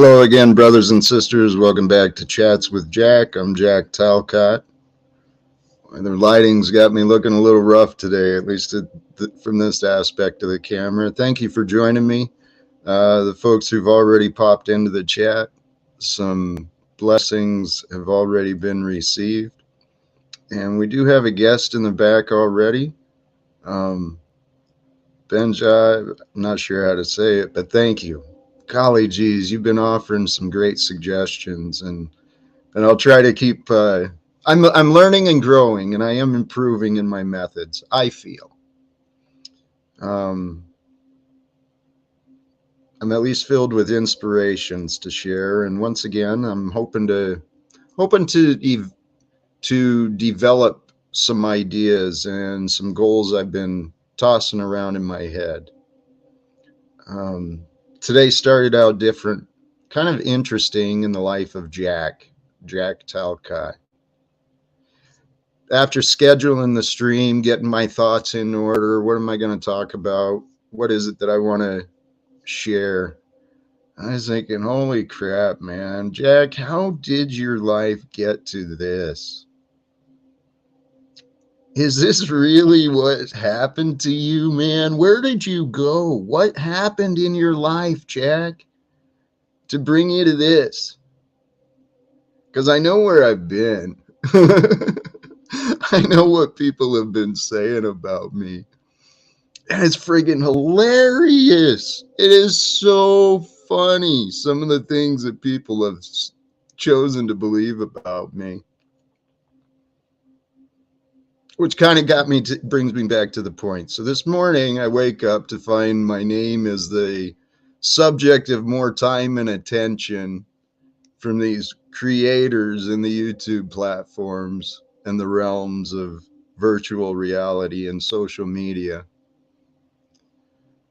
Hello again, brothers and sisters. Welcome back to Chats with Jack. I'm Jack Talcott. The lighting's got me looking a little rough today, at least from this aspect of the camera. Thank you for joining me. The folks who've already popped into the chat, some blessings have already been received. And we do have a guest in the back already. Benja, I'm not sure how to say it, but thank you. Golly geez, you've been offering some great suggestions, and I'll try to keep. I'm learning and growing, and I am improving in my methods. I feel. I'm at least filled with inspirations to share, and once again, I'm hoping to develop some ideas and some goals I've been tossing around in my head. Today started out different, kind of interesting in the life of Jack Talcott. After scheduling the stream, getting my thoughts in order, what am I going to talk about? What is it that I want to share? I was thinking, holy crap, man. Jack, how did your life get to this? Is this really what happened to you, man? Where did you go? What happened in your life, Jack, to bring you to this? Because I know where I've been. I know what people have been saying about me. And it's friggin' hilarious. It is so funny, some of the things that people have chosen to believe about me. Which kind of brings me back to the point. So this morning I wake up to find my name is the subject of more time and attention from these creators in the YouTube platforms and the realms of virtual reality and social media.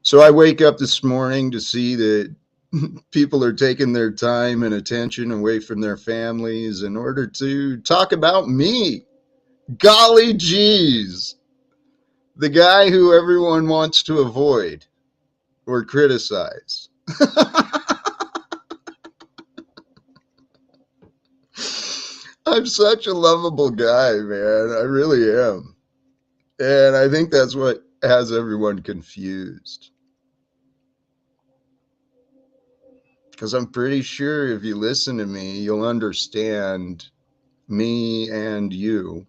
So I wake up this morning to see that people are taking their time and attention away from their families in order to talk about me. Golly geez. The guy who everyone wants to avoid or criticize. I'm such a lovable guy, man. I really am. And I think that's what has everyone confused. Because I'm pretty sure if you listen to me, you'll understand me and you.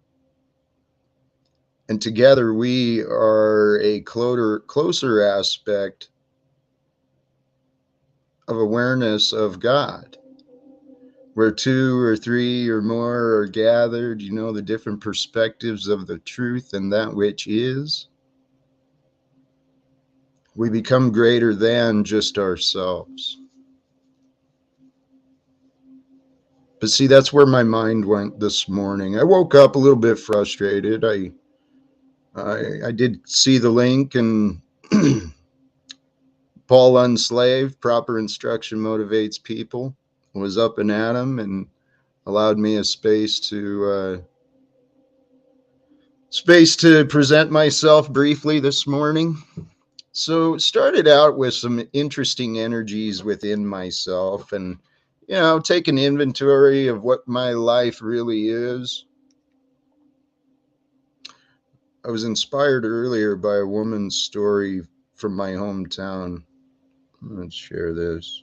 And together we are a closer aspect of awareness of God. Where two or three or more are gathered, you know, the different perspectives of the truth and that which is. We become greater than just ourselves. But see, that's where my mind went this morning. I woke up a little bit frustrated. I did see the link, and Paul Unslaved, Proper Instruction Motivates People, was up and at 'em and allowed me a space to present myself briefly this morning. So started out with some interesting energies within myself, and you know, take an inventory of what my life really is. I was inspired earlier by a woman's story from my hometown. Let's share this.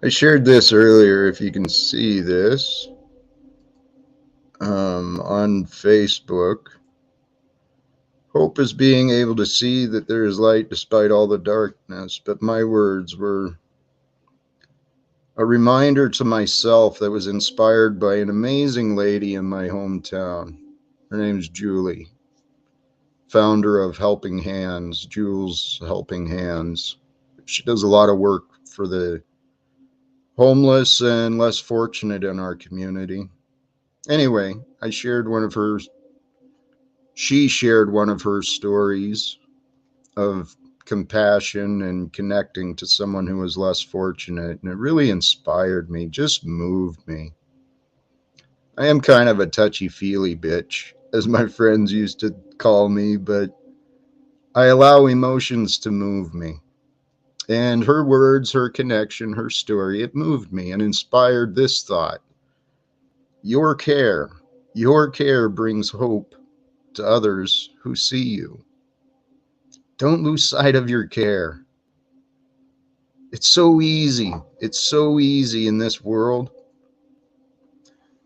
I shared this earlier, if you can see this, on Facebook. Hope is being able to see that there is light despite all the darkness, but my words were a reminder to myself that was inspired by an amazing lady in my hometown. Her name's Julie, founder of Helping Hands, Jules Helping Hands. She does a lot of work for the homeless and less fortunate in our community. Anyway, she shared one of her stories of compassion and connecting to someone who was less fortunate, and it really inspired me, just moved me. I am kind of a touchy-feely bitch, as my friends used to call me, but I allow emotions to move me. And her words, her connection, her story, it moved me and inspired this thought. Your care brings hope to others who see you. Don't lose sight of your care. It's so easy. It's so easy in this world.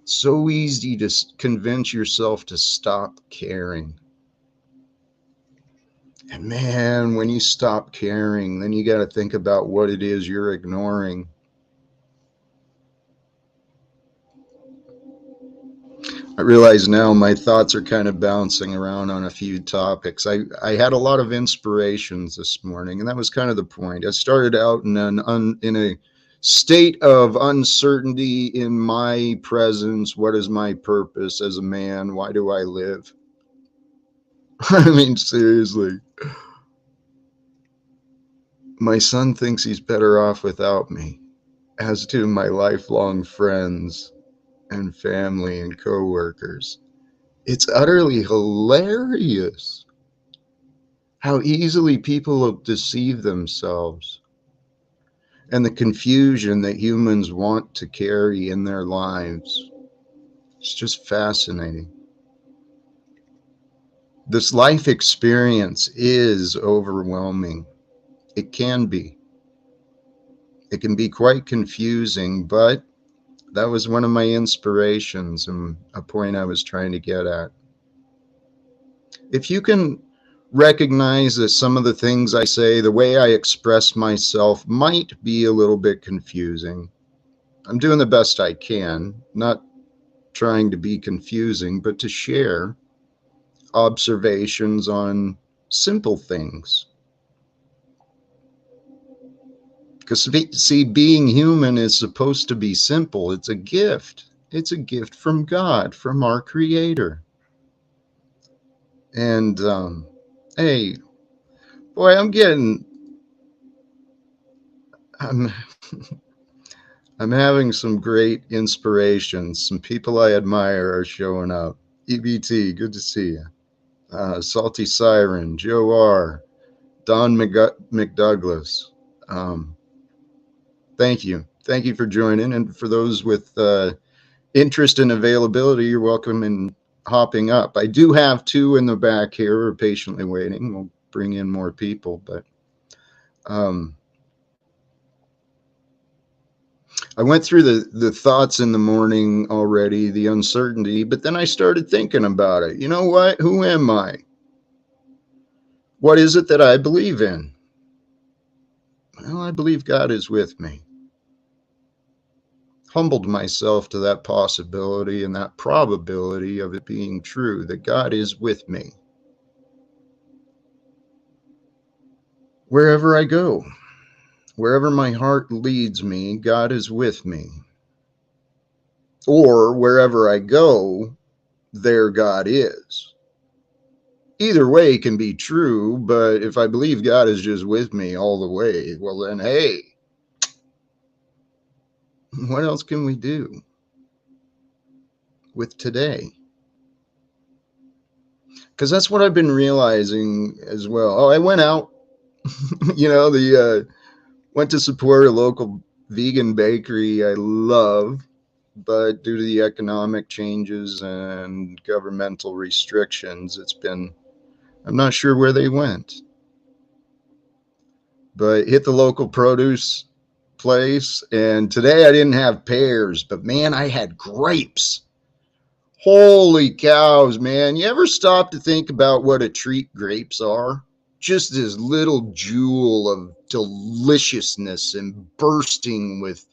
So easy to convince yourself to stop caring. And man, when you stop caring, then you got to think about what it is you're ignoring. I realize now my thoughts are kind of bouncing around on a few topics. I had a lot of inspirations this morning, and that was kind of the point. I started out in a state of uncertainty in my presence. What is my purpose as a man? Why do I live? I mean, seriously. My son thinks he's better off without me, as do my lifelong friends and family and coworkers. It's utterly hilarious how easily people deceive themselves and the confusion that humans want to carry in their lives. It's just fascinating. This life experience is overwhelming. It can be. It can be quite confusing, but that was one of my inspirations and a point I was trying to get at. If you can recognize that some of the things I say, the way I express myself might be a little bit confusing, I'm doing the best I can, not trying to be confusing, but to share observations on simple things. Because, see, being human is supposed to be simple. It's a gift. It's a gift from God, from our Creator. And, hey, boy, I'm, I'm having some great inspirations. Some people I admire are showing up. EBT, good to see you. Salty Siren, Joe R., Don McDouglas. Um, Thank you. Thank you for joining. And for those with interest and availability, you're welcome in hopping up. I do have two in the back here who are patiently waiting. We'll bring in more people, but I went through the thoughts in the morning already, the uncertainty, but then I started thinking about it. You know what? Who am I? What is it that I believe in? Well, I believe God is with me. Humbled myself to that possibility and that probability of it being true, that God is with me. Wherever I go, wherever my heart leads me, God is with me. Or wherever I go, there God is. Either way can be true, but if I believe God is just with me all the way, well then, hey, what else can we do with today? Because that's what I've been realizing as well. Oh, I went out, went to support a local vegan bakery I love, but due to the economic changes and governmental restrictions, I'm not sure where they went. But hit the local produce place, and today I didn't have pears, but man, I had grapes. Holy cows, man. You ever stop to think about what a treat grapes are? Just this little jewel of deliciousness and bursting with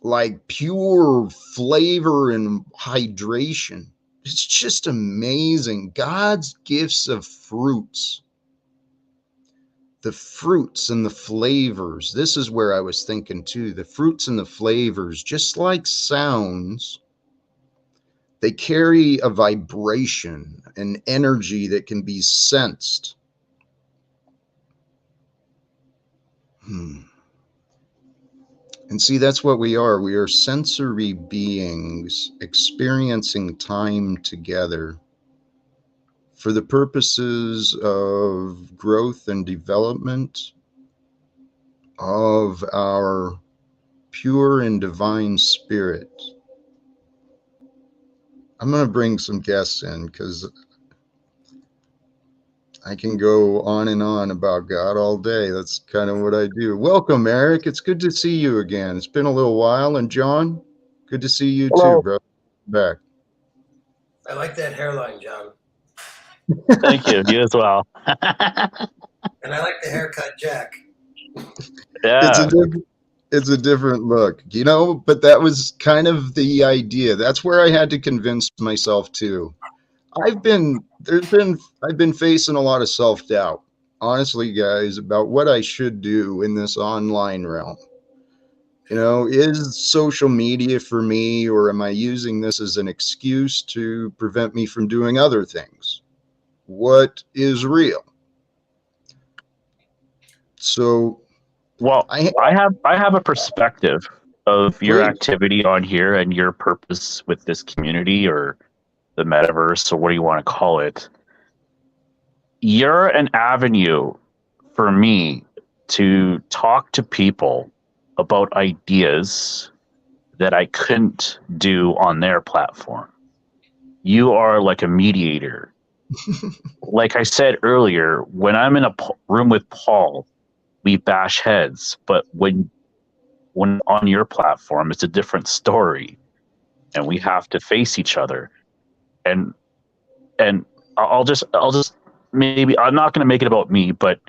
like pure flavor and hydration. It's just amazing. God's gifts of fruits, the fruits and the flavors. This is where I was thinking too. The fruits and the flavors, just like sounds, they carry a vibration, an energy that can be sensed. And see, that's what we are. We are sensory beings experiencing time together for the purposes of growth and development of our pure and divine spirit. I'm going to bring some guests in because I can go on and on about God all day. That's kind of what I do. Welcome, Eric. It's good to see you again. It's been a little while. And John, good to see you too, Hello. bro. Back. I like that hairline, John. Thank you. You as well. And I like the haircut, Jack. Yeah. It's a different look, you know, but that was kind of the idea. That's where I had to convince myself too. I've been facing a lot of self-doubt, honestly, guys, about what I should do in this online realm. You know, is social media for me, or am I using this as an excuse to prevent me from doing other things? What is real? So, Well, I have a perspective of your activity on here and your purpose with this community or the metaverse or what do you want to call it. You're an avenue for me to talk to people about ideas that I couldn't do on their platform. You are like a mediator. Like I said earlier, when I'm in a room with Paul, we bash heads, but when on your platform, it's a different story, and we have to face each other. And I'll just maybe I'm not going to make it about me, but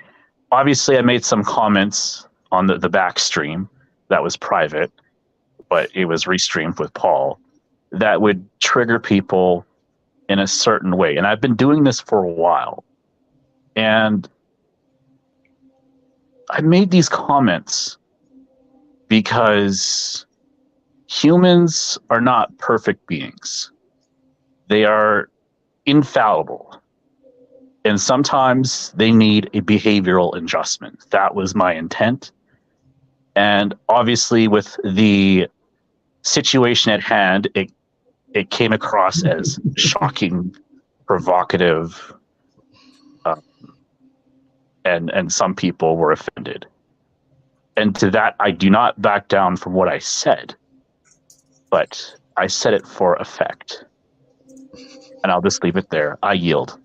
obviously I made some comments on the back stream that was private, but it was restreamed with Paul that would trigger people in a certain way. And I've been doing this for a while, and I made these comments because humans are not perfect beings. They are infallible. And sometimes they need a behavioral adjustment. That was my intent. And obviously, with the situation at hand, it came across as shocking, provocative, and some people were offended. And to that, I do not back down from what I said, but I said it for effect. And I'll just leave it there. I yield.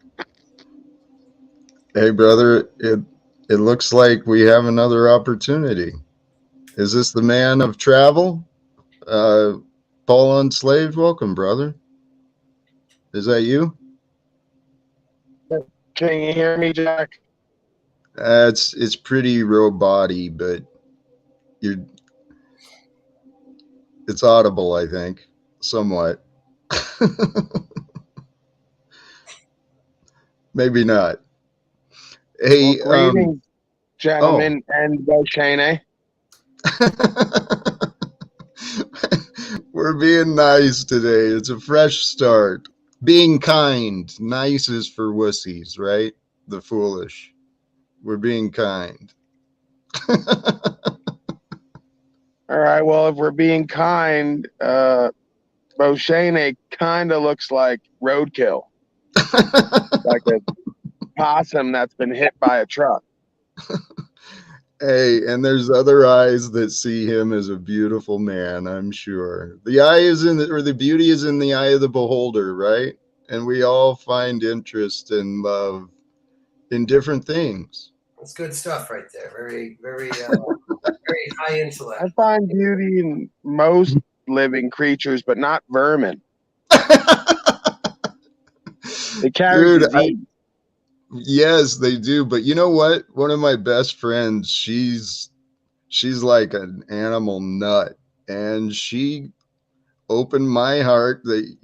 Hey, brother, it looks like we have another opportunity. Is this the man of travel? Paul Unslaved, welcome, brother. Is that you? Can you hear me, Jack? It's pretty robot-y, but it's audible, I think, somewhat. Maybe not. Hey, well, greetings, gentlemen, and Boshane. We're being nice today. It's a fresh start. Being kind. Nice is for wussies, right? The foolish. We're being kind. All right, well, if we're being kind, Boshane kind of looks like roadkill. Like a possum that's been hit by a truck. Hey, and there's other eyes that see him as a beautiful man, I'm sure. The eye is the beauty is in the eye of the beholder, right? And we all find interest and love in different things. That's good stuff right there. Very, very, very high intellect. I find beauty in most living creatures, but not vermin. They carry disease. Yes, they do. But you know what? One of my best friends, she's like an animal nut. And she opened my heart that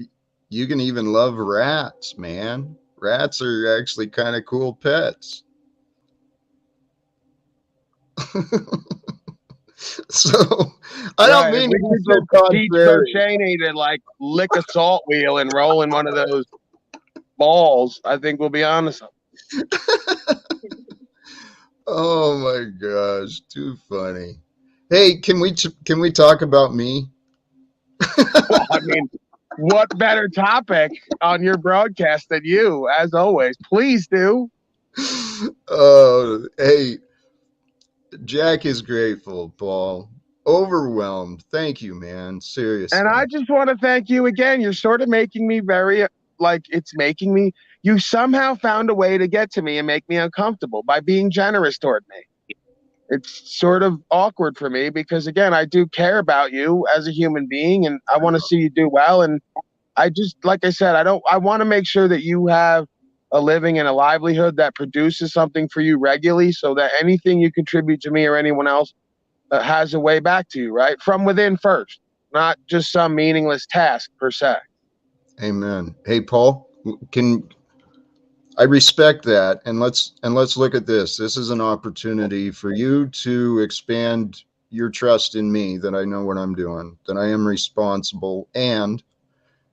you can even love rats, man. Rats are actually kind of cool pets. So I don't mean to be so contrary. Teach Boshane to like lick a salt wheel and roll in one of those balls. I think we'll be honest. Oh my gosh, too funny. Hey, can we talk about me? Well, I mean, what better topic on your broadcast than you, as always. Please do. Oh, hey, Jack is grateful, Paul. Overwhelmed. Thank you, man. Seriously. And I just want to thank you again. You're sort of making me very, like, it's making me, you somehow found a way to get to me and make me uncomfortable by being generous toward me. It's sort of awkward for me because, again, I do care about you as a human being and I want to see you do well. And I just, like I said, I want to make sure that you have a living and a livelihood that produces something for you regularly so that anything you contribute to me or anyone else has a way back to you, right? From within first, not just some meaningless task per se. Amen. Hey, Paul, I respect that, and let's look at this. This is an opportunity for you to expand your trust in me, that I know what I'm doing, that I am responsible, and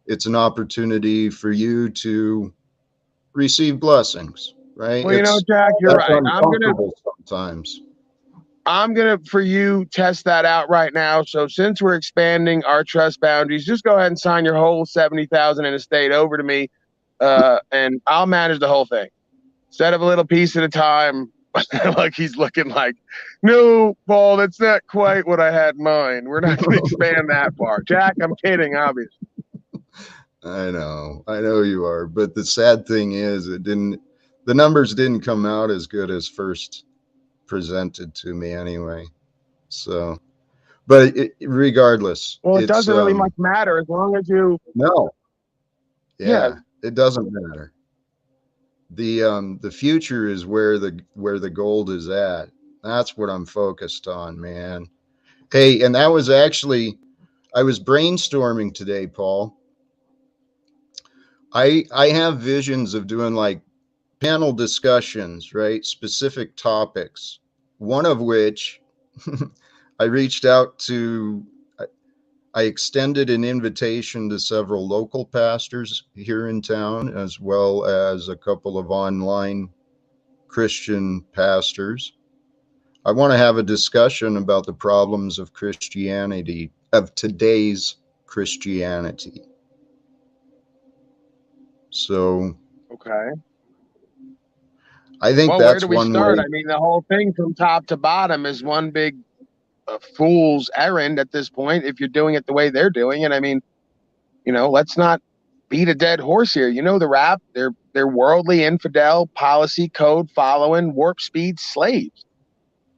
it's an opportunity for you to receive blessings, right? Well, you know, Jack, you're That's right. uncomfortable sometimes. I'm gonna for you test that out right now. So since we're expanding our trust boundaries, just go ahead and sign your whole 70,000 in estate over to me, and I'll manage the whole thing. Instead of a little piece at a time. Like he's looking like, no, Paul, that's not quite what I had in mind. We're not gonna expand that far. Jack, I'm kidding, obviously. I know you are, but the sad thing is, the numbers didn't come out as good as first presented to me anyway. So, but regardless, Well, it doesn't really much matter as long as you. No. Yeah, it doesn't matter. The future is where the gold is at. That's what I'm focused on, man. Hey, and that was actually, I was brainstorming today, Paul. I have visions of doing like panel discussions, right? Specific topics. One of which I reached out to, I extended an invitation to several local pastors here in town, as well as a couple of online Christian pastors. I want to have a discussion about the problems of Christianity, of today's Christianity. So, okay. I think Well, that's where do we one start? way. I mean, the whole thing from top to bottom is one big fool's errand at this point. If you're doing it the way they're doing it, I mean, you know, let's not beat a dead horse here. You know the rap. They're worldly, infidel, policy code following, warp speed slaves.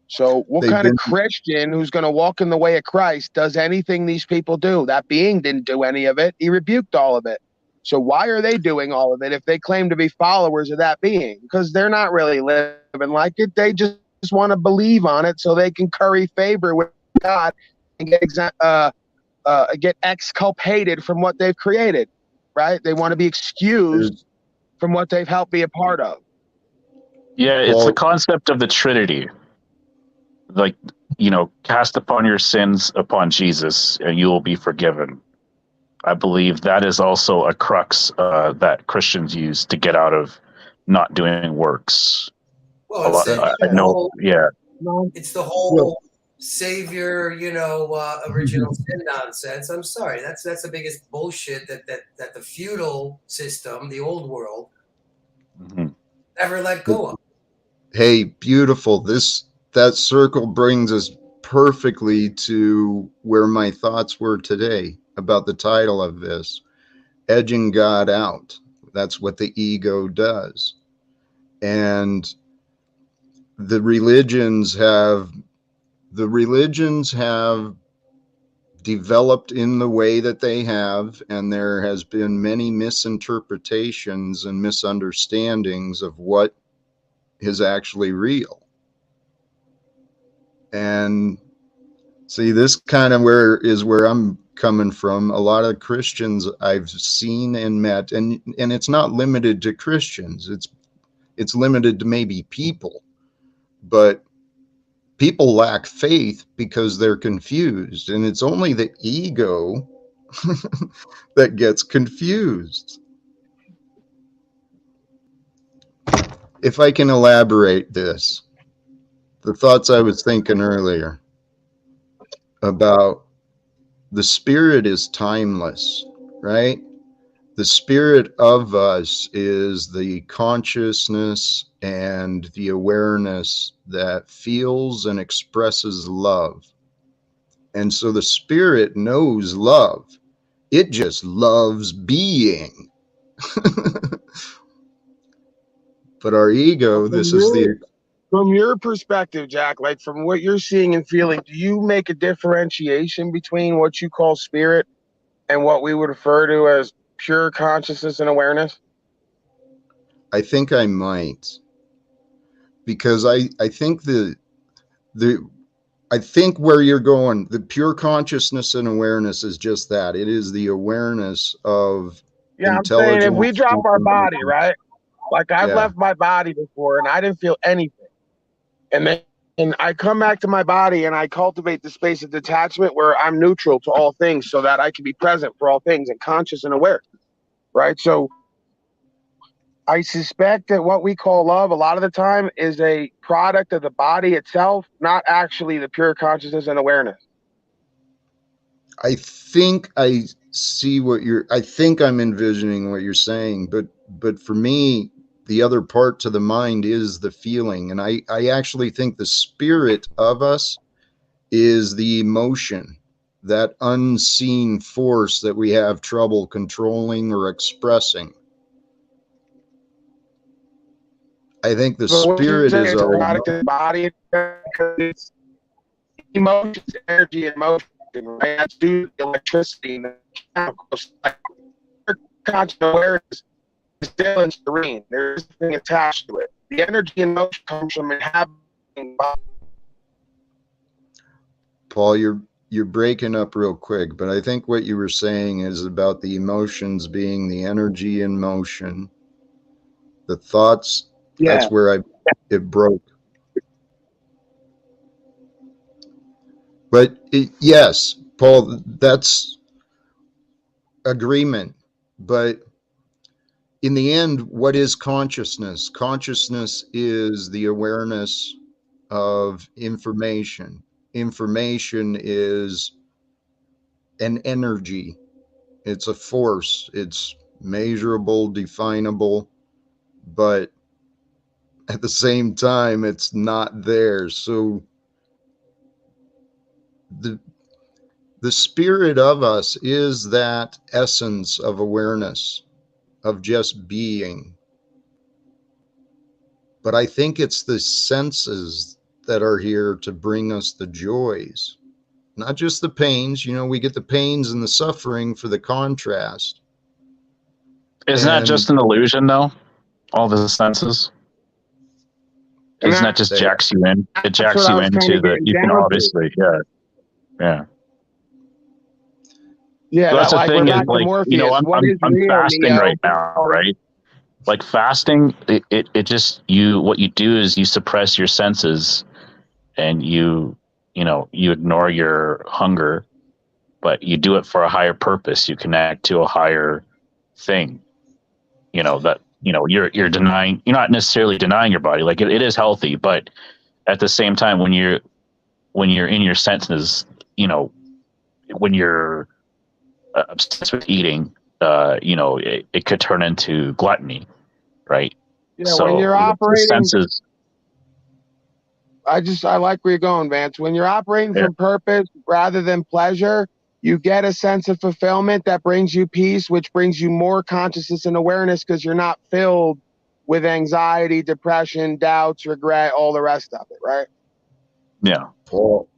So what kind of Christian who's going to walk in the way of Christ does anything these people do? That being didn't do any of it. He rebuked all of it. So why are they doing all of it if they claim to be followers of that being? Because they're not really living like it. They just want to believe on it so they can curry favor with God and get exculpated from what they've created, right? They want to be excused from what they've helped be a part of. Yeah, it's the concept of the Trinity. Like, you know, cast upon your sins upon Jesus and you will be forgiven. I believe that is also a crux that Christians use to get out of not doing works. Well, it's the whole savior, original sin nonsense. I'm sorry, that's the biggest bullshit that the feudal system, the old world, never let go of. Hey, beautiful. That circle brings us perfectly to where my thoughts were today about the title of this, Edging God Out. That's what the ego does. And the religions have developed in the way that they have, and there has been many misinterpretations and misunderstandings of what is actually real. And see, this kind of where I'm coming from. A lot of Christians I've seen and met, and it's not limited to Christians. It's limited to maybe people, but people lack faith because they're confused, and it's only the ego that gets confused. If I can elaborate this, the thoughts I was thinking earlier about the spirit is timeless. right? The spirit of us is the consciousness and the awareness that feels and expresses love. And so the spirit knows love. It just loves being. But our ego, this is the... From your perspective, Jack, like from what you're seeing and feeling, do you make a differentiation between what you call spirit and what we would refer to as pure consciousness and awareness? I think I might, because I think I think where you're going, the pure consciousness and awareness is just that. It is the awareness of Yeah, I'm saying if we intelligence. drop our body, right? Like I've Yeah. left my body before and I didn't feel anything. And then I come back to my body and I cultivate the space of detachment where I'm neutral to all things so that I can be present for all things and conscious and aware. Right. So I suspect that what we call love a lot of the time is a product of the body itself, not actually the pure consciousness and awareness. I think I see what I think I'm envisioning what you're saying, but for me, the other part to the mind is the feeling. And I actually think the spirit of us is the emotion, that unseen force that we have trouble controlling or expressing. I think the But what you're spirit saying is is a our... product of the body because it's emotions, energy, and motion, right? That's due to the electricity and the chemicals. Like, conscious awareness is still and serene. There's nothing attached to it. The energy and motion comes from inhabiting. Paul, you're breaking up real quick, but I think what you were saying is about the emotions being the energy in motion, the thoughts. Yeah. That's where it broke. But yes, Paul, that's agreement. But in the end, what is consciousness? Consciousness is the awareness of information. Information is an energy. It's a force. It's measurable, definable, but at the same time, it's not there. So the spirit of us is that essence of awareness, of just being. But I think it's the senses that are here to bring us the joys, not just the pains. You know, we get the pains and the suffering for the contrast. Isn't that just an illusion, though? All the senses? Isn't that just jacks you in? It jacks you into the... You can obviously, yeah. Yeah, so that's the thing is, like, you know, I'm fasting right now, right? Like fasting, it just, what you do is you suppress your senses and you ignore your hunger, but you do it for a higher purpose. You connect to a higher thing, that, you're denying, you're not necessarily denying your body. Like it is healthy, but at the same time, when you're in your senses, when you're obsessed with eating, it could turn into gluttony, right? Yeah, So when you're operating, senses. I like where you're going, Vance. When you're operating from purpose rather than pleasure, you get a sense of fulfillment that brings you peace, which brings you more consciousness and awareness because you're not filled with anxiety, depression, doubts, regret, all the rest of it, right? Yeah. Paul,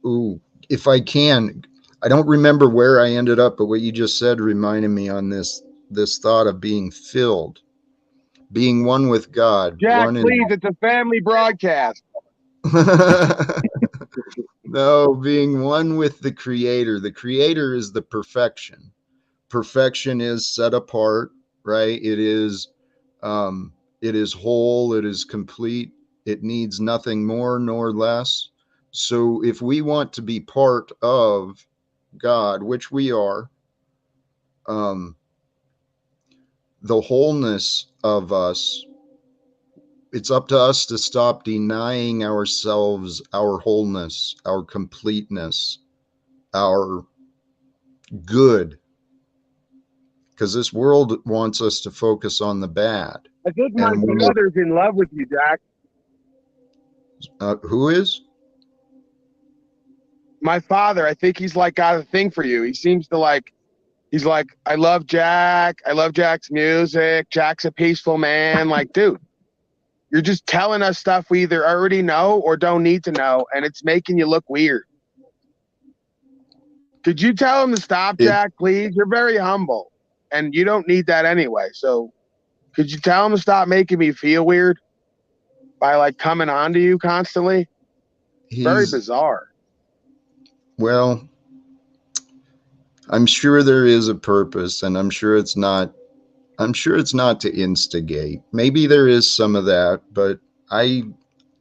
if I can, I don't remember where I ended up, but what you just said reminded me on this thought of being filled, being one with God. Jack, please, it's a family broadcast. No, being one with the Creator. The Creator is the perfection. Perfection is set apart, right? It is whole. It is complete. It needs nothing more nor less. So if we want to be part of God, which we are, the wholeness of us, it's up to us to stop denying ourselves our wholeness, our completeness, our good. because this world wants us to focus on the bad. I think my And when brother's in love with you, Jack. who is? My father, I think he's like got a thing for you. He seems to like, he's like, I love Jack. I love Jack's music. Jack's a peaceful man. Like, dude, you're just telling us stuff we either already know or don't need to know, and it's making you look weird. Could you tell him to stop, Jack, please? You're very humble, and you don't need that anyway. So could you tell him to stop making me feel weird by like coming on to you constantly? Very bizarre. Well, I'm sure there is a purpose, and I'm sure it's not to instigate. Maybe there is some of that, but I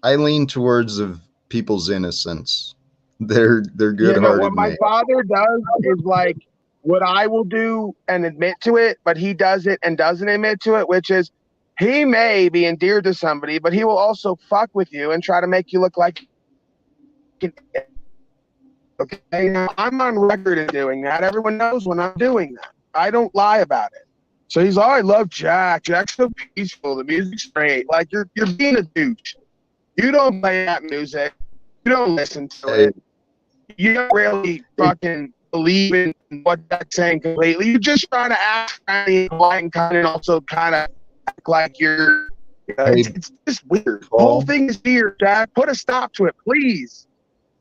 lean towards of people's innocence. They're good-hearted. Yeah, what my father does is like what I will do and admit to it, but he does it and doesn't admit to it, which is he may be endeared to somebody, but he will also fuck with you and try to make you look like. Okay, now I'm on record in doing that. Everyone knows when I'm doing that. I don't lie about it. So he's, oh, I love Jack. Jack's so peaceful. The music's great. Like you're being a douche. You don't play that music. You don't listen to it. You don't really fucking believe in what Jack's saying completely. You're just trying to act friendly and polite and kind of also kind of act like you're. It's just weird. The whole thing is weird, Jack. Put a stop to it, please.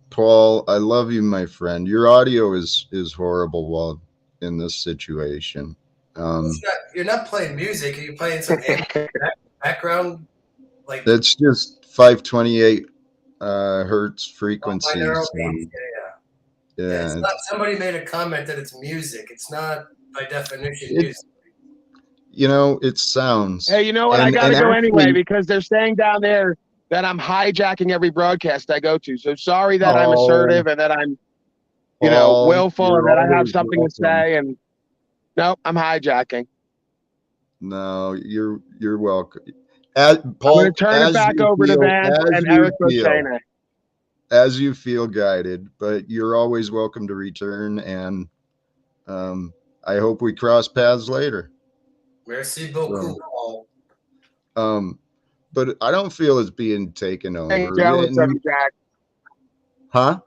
Paul, I love you, my friend. Your audio is horrible while in this situation. You're not playing music. Are you playing some background? Like that's just 528 hertz frequencies. It's not, somebody made a comment that it's music. It's not by definition music. You know, it sounds. Hey, you know what? I gotta go anyway because they're saying down there that I'm hijacking every broadcast I go to. So sorry that I'm assertive and that I'm, you know, willful and that I have something to say. And nope, I'm hijacking. No, you're welcome. Paul, I'm going to turn it back over to Vance and Eric Rosena. As you feel guided, but you're always welcome to return. And I hope we cross paths later. Merci beaucoup, Paul. But I don't feel it's being taken over. Hey, jealous of you, Jack. Huh?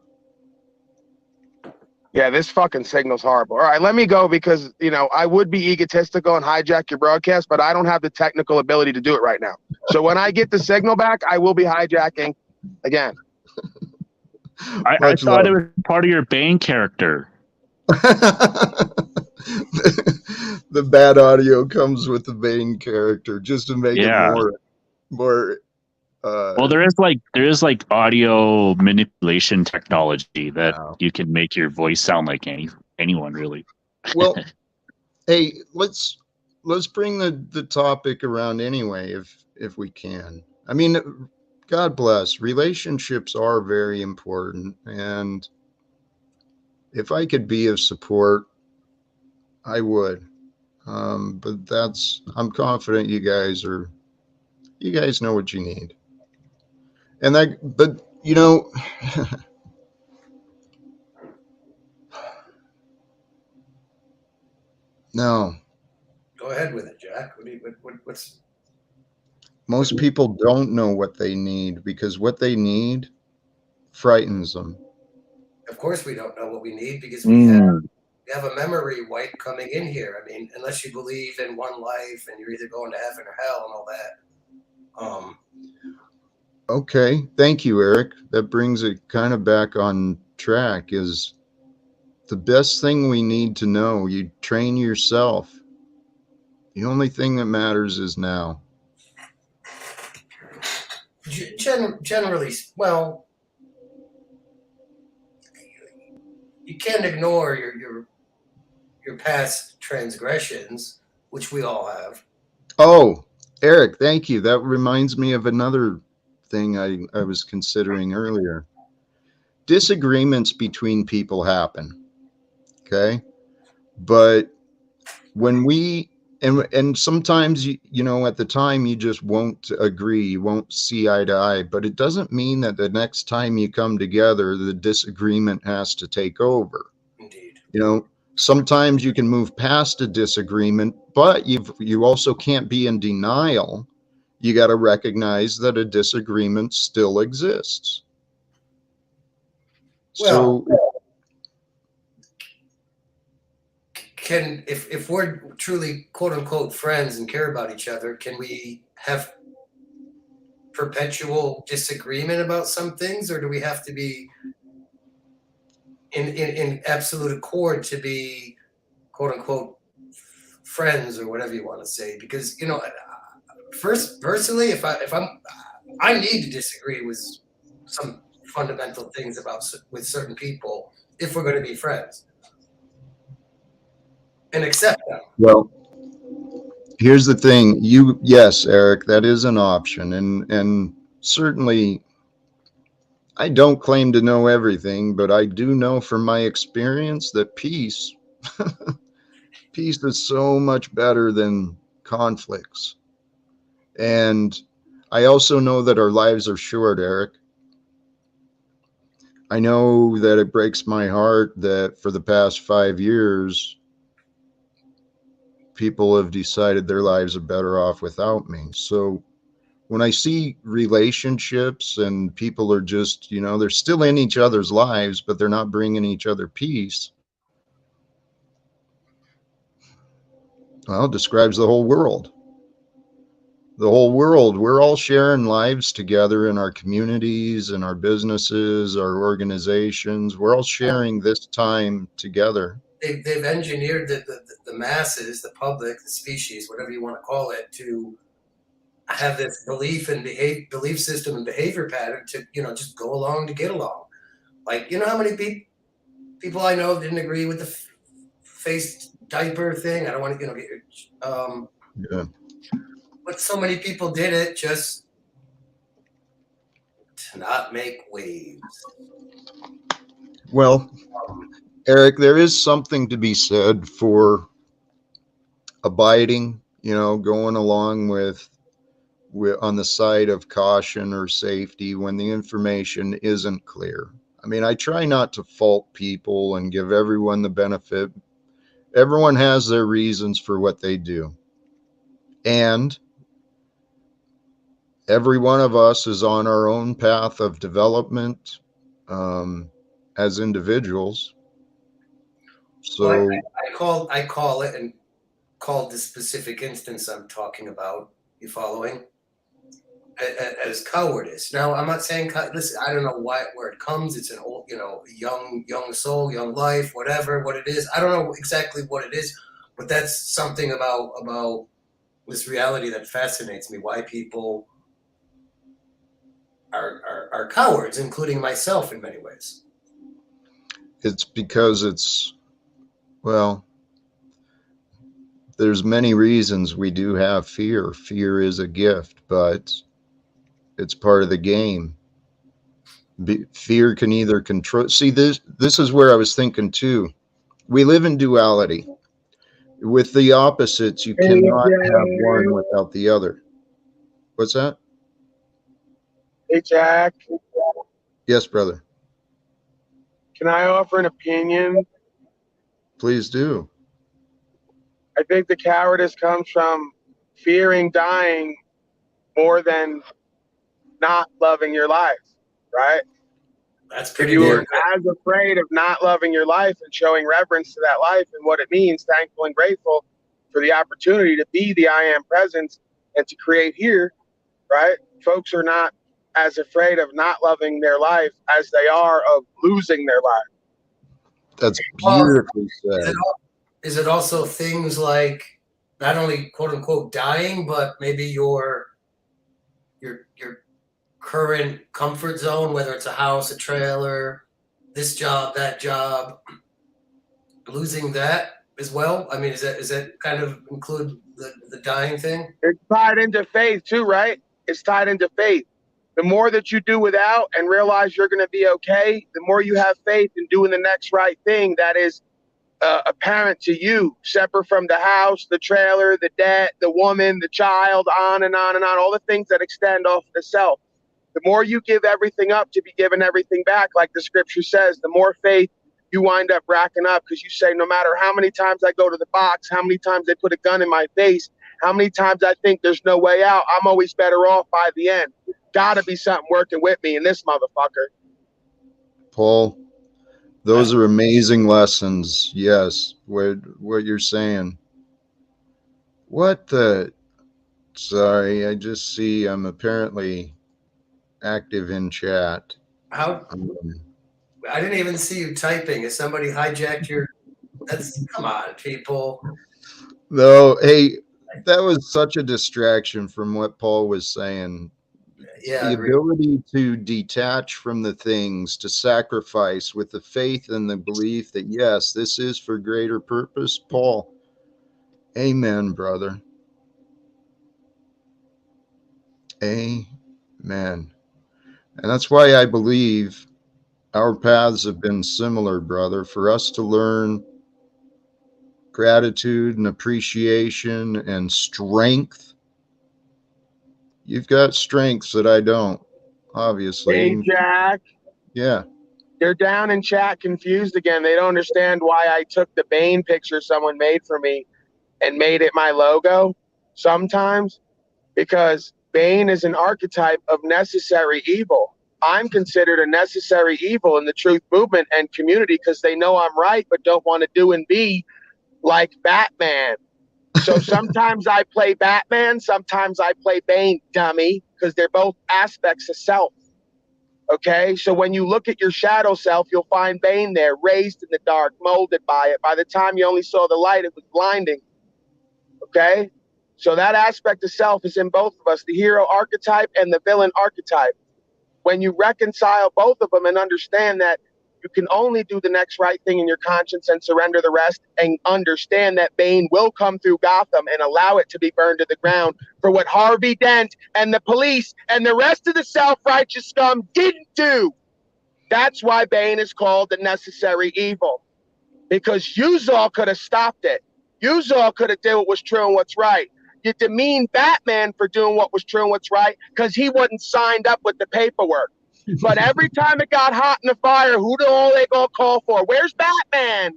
Yeah, this fucking signal's horrible. All right, let me go because, you know, I would be egotistical and hijack your broadcast, but I don't have the technical ability to do it right now. So when I get the signal back, I will be hijacking again. I thought it was part of your Bane character. The bad audio comes with the Bane character just to make it more well, there is like audio manipulation technology that you can make your voice sound like anyone really. Well, hey, let's bring the topic around anyway if we can. I mean, God bless, relationships are very important, and if I could be of support, I would. But I'm confident you guys know what you need. And but you know, no. Go ahead with it, Jack. What's most people don't know what they need because what they need frightens them. Of course, we don't know what we need because we have a memory wipe coming in here. I mean, unless you believe in one life and you're either going to heaven or hell and all that. Okay, thank you, Eric. That brings it kind of back on track. Is the best thing we need to know. You train yourself. The only thing that matters is now. Generally, well, you can't ignore your past transgressions, which we all have. Oh, Eric, thank you. That reminds me of another thing I was considering earlier. Disagreements between people happen. Okay. But when we, and sometimes, you know, at the time you just won't agree, you won't see eye to eye, but it doesn't mean that the next time you come together, the disagreement has to take over. Indeed. You know, Sometimes you can move past a disagreement, but you also can't be in denial. You got to recognize that a disagreement still exists. Well, So if we're truly quote unquote friends and care about each other, can we have perpetual disagreement about some things, or do we have to be in absolute accord to be quote unquote friends, or whatever you want to say? Because personally, if I need to disagree with some fundamental things with certain people if we're going to be friends and accept them. well, here's the thing. Yes, Eric, that is an option, and certainly I don't claim to know everything, but I do know from my experience that peace peace is so much better than conflicts. And I also know that our lives are short, Eric. I know that it breaks my heart that for the past 5 years, people have decided their lives are better off without me. So when I see relationships and people are just, they're still in each other's lives, but they're not bringing each other peace, well, it describes the whole world. The whole world. We're all sharing lives together in our communities, in our businesses, our organizations. We're all sharing this time together. They've engineered the masses, the public, the species, whatever you want to call it, to have this belief system and behavior pattern to just go along to get along. Like, how many people I know didn't agree with the face diaper thing. I don't want to get Yeah. but so many people did it just to not make waves. Well, Eric, there is something to be said for abiding, going along with on the side of caution or safety when the information isn't clear. I mean, I try not to fault people and give everyone the benefit. Everyone has their reasons for what they do. And every one of us is on our own path of development as individuals. So, well, I call it, and called this specific instance I'm talking about, you following, as cowardice. Now, I'm not saying, listen, I don't know where it comes. It's an old, young soul, young life, whatever, what it is. I don't know exactly what it is, but that's something about this reality that fascinates me. Why people are cowards, including myself in many ways. it's because well, there's many reasons we do have fear. Fear is a gift, but it's part of the game. Fear can either control. See, this is where I was thinking too. We live in duality. With the opposites, you cannot have one without the other. What's that? Hey, Jack, Yes, brother. can I offer an opinion? Please do. I think the cowardice comes from fearing dying more than not loving your life, right? That's If pretty you're damn good. as afraid of not loving your life and showing reverence to that life and what it means, thankful and grateful for the opportunity to be the I am presence and to create here, right? Folks are not as afraid of not loving their life as they are of losing their life. That's Well, beautifully said. is it also things like not only quote unquote dying, but maybe your current comfort zone, whether it's a house, a trailer, this job, that job, losing that as well? I mean, is that kind of include the dying thing? It's tied into faith too, right? It's tied into faith. The more that you do without and realize you're going to be okay, the more you have faith in doing the next right thing that is apparent to you, separate from the house, the trailer, the debt, the woman, the child, on and on and on, all the things that extend off the self. The more you give everything up to be given everything back, like the scripture says, the more faith you wind up racking up because you say, no matter how many times I go to the box, how many times they put a gun in my face, how many times I think there's no way out, I'm always better off by the end. Gotta be something working with me in this motherfucker. Paul, those are amazing lessons. Yes, what you're saying. What the? Sorry, I just see I'm apparently active in chat. How? I didn't even see you typing. Has somebody hijacked your? Come on, people. No, hey, that was such a distraction from what Paul was saying. Yeah, The ability to detach from the things, to sacrifice with the faith and the belief that, yes, this is for greater purpose. Paul, amen, brother. Amen. And that's why I believe our paths have been similar, brother, for us to learn gratitude and appreciation and strength. You've got strengths that I don't, obviously. Hey, Jack. Yeah. They're down in chat confused again. They don't understand why I took the Bane picture someone made for me and made it my logo sometimes, because Bane is an archetype of necessary evil. I'm considered a necessary evil in the truth movement and community because they know I'm right but don't want to do and be like Batman. So sometimes I play Batman, sometimes I play Bane, dummy, because they're both aspects of self. Okay, so when you look at your shadow self, you'll find Bane there, raised in the dark, molded by it. By the time you only saw the light, it was blinding. Okay, so that aspect of self is in both of us, the hero archetype and the villain archetype. When you reconcile both of them and understand that you can only do the next right thing in your conscience and surrender the rest, and understand that Bane will come through Gotham and allow it to be burned to the ground for what Harvey Dent and the police and the rest of the self-righteous scum didn't do. That's why Bane is called the necessary evil, because all could have stopped it. all could have did what was true and what's right. You demean Batman for doing what was true and what's right because he wasn't signed up with the paperwork. But every time it got hot in the fire, who the hell they gonna call for? Where's Batman?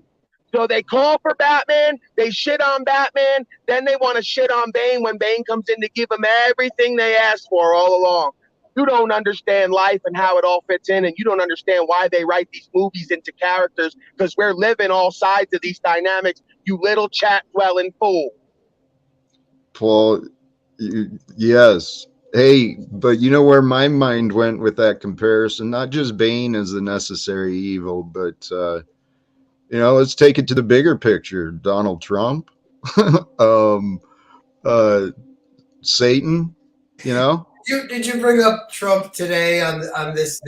So they call for Batman, they shit on Batman, then they want to shit on Bane when Bane comes in to give them everything they asked for all along. You don't understand life and how it all fits in, and you don't understand why they write these movies into characters, because we're living all sides of these dynamics, you little chat-dwelling fool. Paul, yes. Hey, but you know where my mind went with that comparison? Not just Bane as the necessary evil, but, let's take it to the bigger picture. Donald Trump, Satan, Did you bring up Trump today on this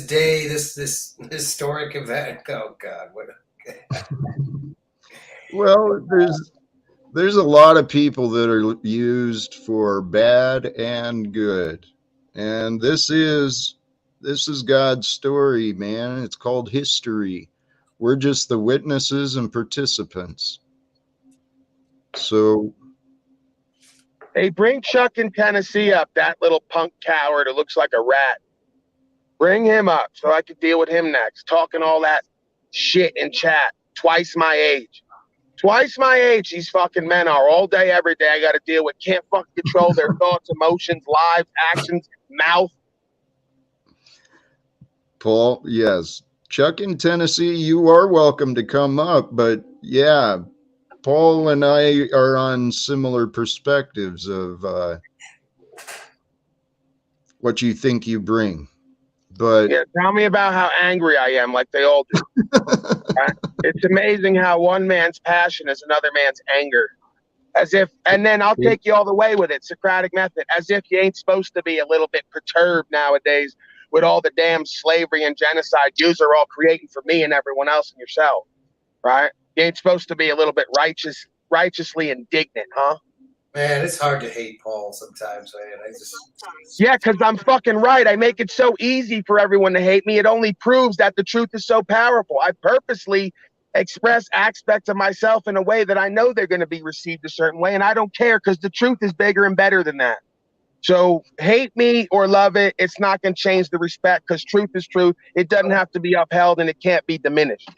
day, this historic event? Oh God, what? Well, there's a lot of people that are used for bad and good, and this is God's story, man. It's called history. We're just the witnesses and participants. So, hey, bring Chuck in Tennessee up, that little punk coward who looks like a rat. Bring him up so I could deal with him next, talking all that shit in chat. Twice my age. Twice my age, these fucking men are. All day, every day, I got to deal with. Can't fucking control their thoughts, emotions, lives, actions, mouth. Paul, yes. Chuck in Tennessee, you are welcome to come up. But yeah, Paul and I are on similar perspectives of what you think you bring. But yeah, tell me about how angry I am, like they all do. Right? It's amazing how one man's passion is another man's anger. As if, and then I'll take you all the way with it, Socratic method, as if you ain't supposed to be a little bit perturbed nowadays with all the damn slavery and genocide yous are all creating for me and everyone else and yourself, right? You ain't supposed to be a little bit righteously indignant, huh? Man, it's hard to hate Paul sometimes, man. Yeah, because I'm fucking right. I make it so easy for everyone to hate me. It only proves that the truth is so powerful. I purposely express aspects of myself in a way that I know they're going to be received a certain way, and I don't care because the truth is bigger and better than that. So hate me or love it, it's not going to change the respect, because truth is truth. It doesn't have to be upheld and it can't be diminished.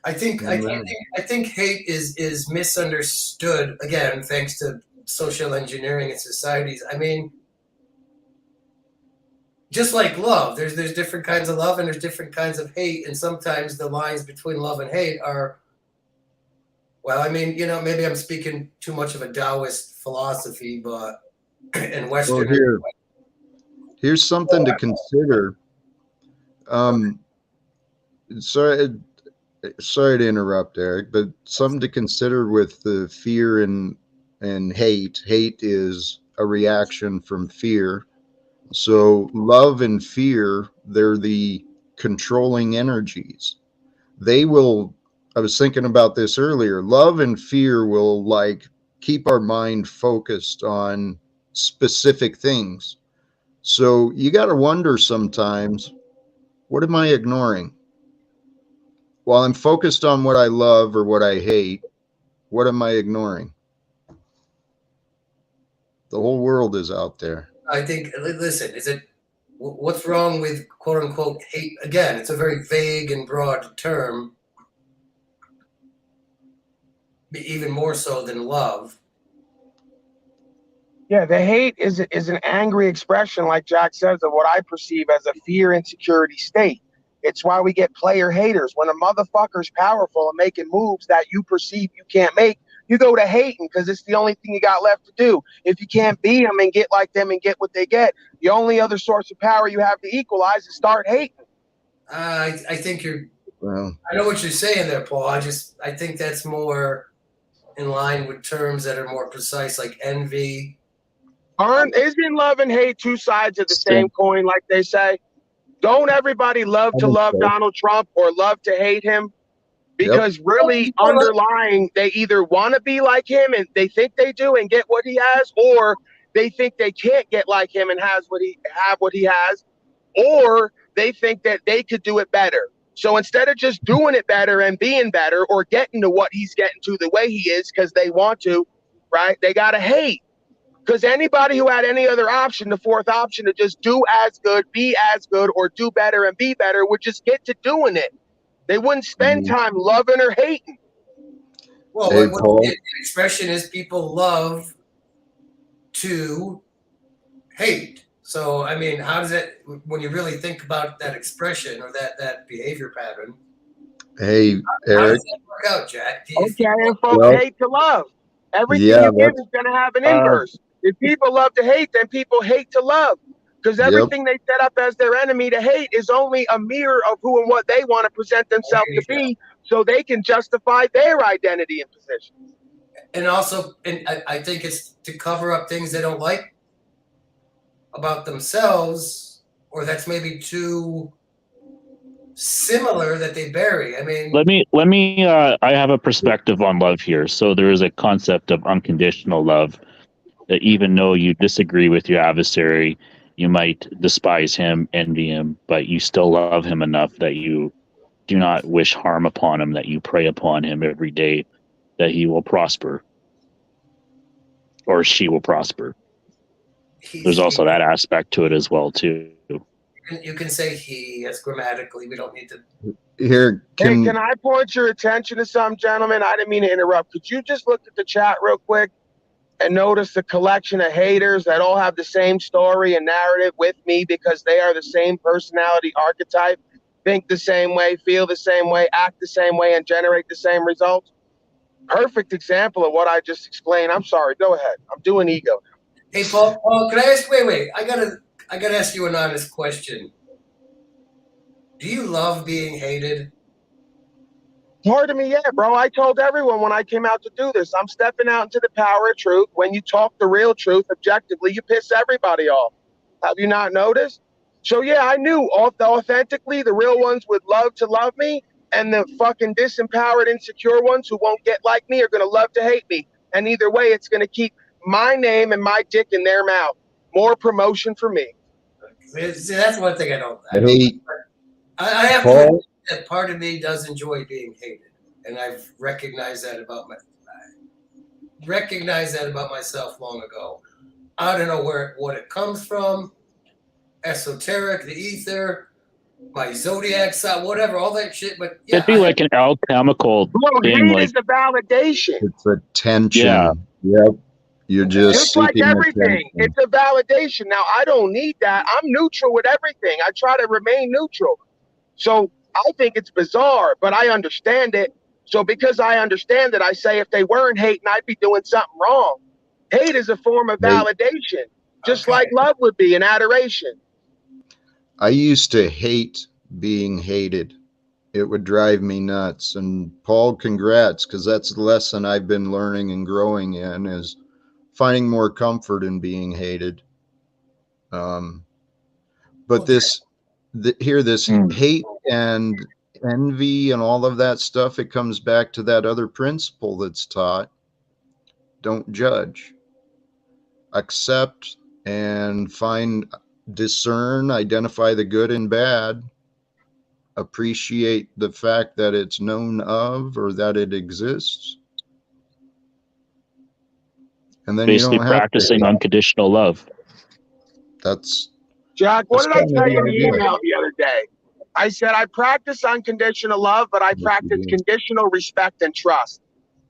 I think hate is misunderstood, again, thanks to social engineering in societies. I mean, just like love, there's different kinds of love and there's different kinds of hate, and sometimes the lines between love and hate are, well, I mean, maybe I'm speaking too much of a Taoist philosophy, but in Western. Well, here's something to consider. Sorry to interrupt, Eric, but something to consider with the fear and hate. Hate is a reaction from fear. So love and fear, they're the controlling energies. They will, I was thinking about this earlier, love and fear will like keep our mind focused on specific things. So you got to wonder sometimes, what am I ignoring? While I'm focused on what I love or what I hate, what am I ignoring? The whole world is out there. I think, listen, what's wrong with quote unquote hate? Again, it's a very vague and broad term, even more so than love. Yeah, the hate is an angry expression, like Jack says, of what I perceive as a fear insecurity state. It's why we get player haters. When a motherfucker's powerful and making moves that you perceive you can't make, you go to hating because it's the only thing you got left to do. If you can't beat them and get like them and get what they get, the only other source of power you have to equalize is start hating. I think you're. Well, I know what you're saying there, Paul. I think that's more in line with terms that are more precise, like envy. Isn't love and hate two sides of the same coin, like they say? Don't everybody love to love Donald Trump or love to hate him? Because really underlying, they either want to be like him and they think they do and get what he has, or they think they can't get like him and have what he has, or they think that they could do it better. So instead of just doing it better and being better or getting to what he's getting to the way he is because they want to, right? They got to hate. Because anybody who had any other option, the fourth option to just do as good, be as good, or do better and be better, would just get to doing it. They wouldn't spend time loving or hating. Well, Hey, what Paul. the expression is people love to hate. So, I mean, how does it, when you really think about that expression or that behavior pattern? Hey, how Eric. does that work out, Jack? Okay, and folks hate to love. Everything you give is going to have an inverse. If people love to hate, then people hate to love. Because everything they set up as their enemy to hate is only a mirror of who and what they want to present themselves to be, so they can justify their identity and position. And also, I think it's to cover up things they don't like about themselves, or that's maybe too similar that they bury. I mean, let me I have a perspective on love here. So there is a concept of unconditional love, that even though you disagree with your adversary, you might despise him, envy him, but you still love him enough that you do not wish harm upon him, that you pray upon him every day that he will prosper or she will prosper. There's also that aspect to it as well too. You can say he, as grammatically. We don't need to. Here, can I point your attention to something, gentlemen? I didn't mean to interrupt. Could you just look at the chat real quick and notice the collection of haters that all have the same story and narrative with me, because they are the same personality archetype, think the same way, feel the same way, act the same way, and generate the same results? Perfect example of what I just explained. I'm sorry. Go ahead. I'm doing ego. Hey, Paul, can I ask? Wait. I gotta ask you an honest question. Do you love being hated? Part of me, yeah, bro. I told everyone when I came out to do this, I'm stepping out into the power of truth. When you talk the real truth objectively, you piss everybody off. Have you not noticed? So yeah, I knew authentically the real ones would love to love me, and the fucking disempowered, insecure ones who won't get like me are gonna love to hate me. And either way, it's gonna keep my name and my dick in their mouth. More promotion for me. See, that's one thing I don't. I have Paul, to admit that part of me does enjoy being hated, and I've recognized that about myself long ago. I don't know what it comes from. Esoteric, the ether, my zodiac sign, whatever, all that shit. But yeah, It'd be like an alchemical Bro, thing, hate like is the validation. It's attention. yeah. Yep. You're just Just like seeking everything, attention. it's a validation. Now, I don't need that. I'm neutral with everything. I try to remain neutral. So I think it's bizarre, but I understand it. So because I understand it, I say if they weren't hating, I'd be doing something wrong. Hate is a form of Right. validation, just Okay. like love would be an adoration. I used to hate being hated. It would drive me nuts. And Paul, congrats, because that's the lesson I've been learning and growing in, is finding more comfort in being hated. But Okay. this hate and envy and all of that stuff, it comes back to that other principle that's taught. Don't judge. Accept and discern, identify the good and bad, appreciate the fact that it's known of or that it exists. And then Basically you don't have practicing to. unconditional love. That's Jack, what did I kind of tell you in the the idea. email the other day? I said I practice unconditional love, but I Yes, you practice did. conditional respect and trust.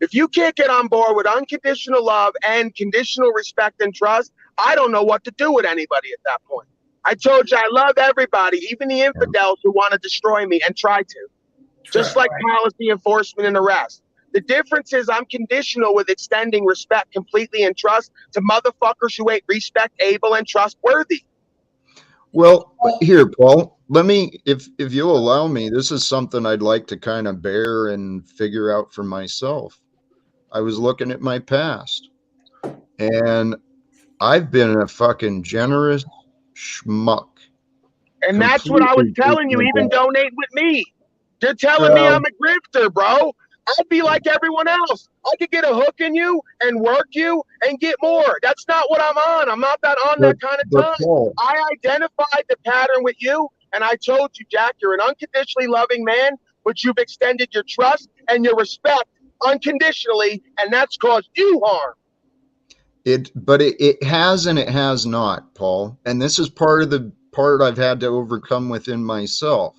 If you can't get on board with unconditional love and conditional respect and trust, I don't know what to do with anybody at that point. I told you I love everybody, even the infidels who want to destroy me and try to. Just like policy enforcement and arrest. The difference is I'm conditional with extending respect completely and trust to motherfuckers who ain't respect able and trustworthy. Well, here, Paul, let me, if you'll allow me, this is something I'd like to kind of bear and figure out for myself. I was looking at my past, and I've been a fucking generous schmuck. And that's what I was Completely telling you, taken even advantage. donate with me. You're telling me I'm Well, a grifter, bro. I'd be like everyone else. I could get a hook in you and work you and get more. That's not what I'm on. I'm not on but that kind of but time. Paul, I identified the pattern with you, and I told you, Jack, you're an unconditionally loving man, but you've extended your trust and your respect unconditionally, and that's caused you harm. it has and it has not, Paul. And this is part of the part I've had to overcome within myself.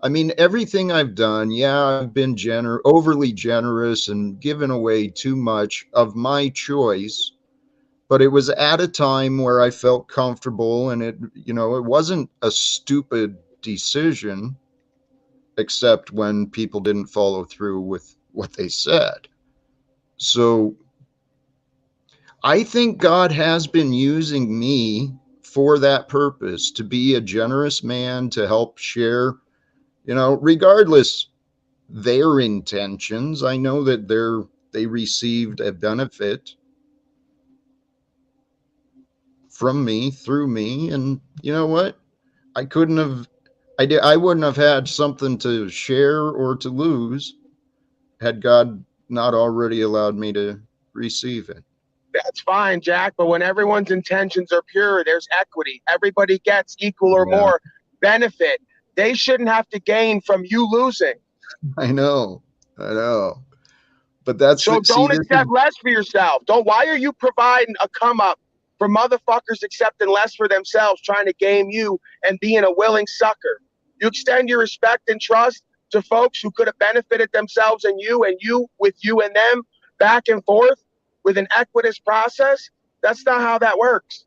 I mean, everything I've done, yeah, I've been overly generous and given away too much of my choice, but it was at a time where I felt comfortable, and it wasn't a stupid decision, except when people didn't follow through with what they said. So I think God has been using me for that purpose, to be a generous man, to help share, regardless their intentions. I know that they received a benefit from me, through me, and you know what? I couldn't have I wouldn't have had something to share or to lose had God not already allowed me to receive it. That's fine, Jack. But when everyone's intentions are pure, there's equity. Everybody gets equal or Yeah, more benefit. They shouldn't have to gain from you losing. I know. I know. But that's So the see don't this is accept less for yourself. Don't. Why are you providing a come up for motherfuckers accepting less for themselves, trying to game you and being a willing sucker? You extend your respect and trust to folks who could have benefited themselves and you with you and them back and forth with an equitous process. That's not how that works.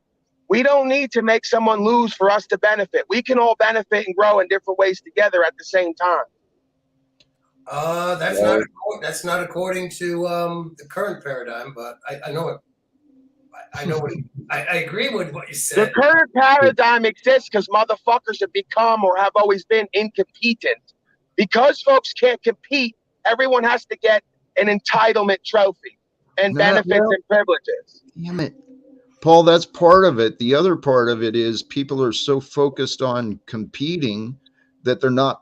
We don't need to make someone lose for us to benefit. We can all benefit and grow in different ways together at the same time. That's not according to the current paradigm, but I know it. I know what I agree with what you The said. current paradigm exists because motherfuckers have become or have always been incompetent. Because folks can't compete, everyone has to get an entitlement trophy and benefits well, and privileges. damn it. Paul, that's part of it. The other part of it is people are so focused on competing that they're not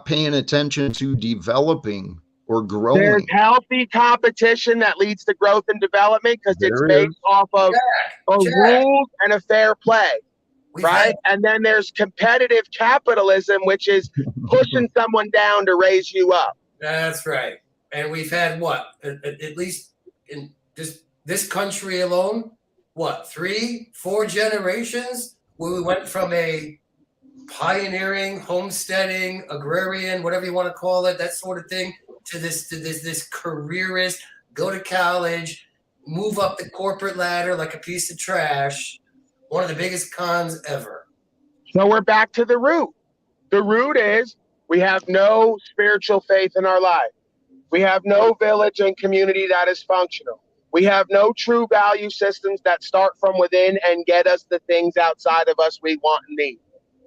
paying attention to developing or There's growing. healthy competition that leads to growth and development because it's There based is. off of Jack, rules and a fair play, we've right? had And then there's competitive capitalism, which is pushing someone down to raise you up. that's right, and we've had what at least in this country alone, 3, 4 generations where we went from a pioneering, homesteading, agrarian, whatever you want to call it, that sort of thing, to this careerist, go to college, move up the corporate ladder like a piece of trash. One of the biggest cons ever. So we're back to the root. The root is we have no spiritual faith in our life. We have no village and community that is functional. We have no true value systems that start from within and get us the things outside of us we want and need.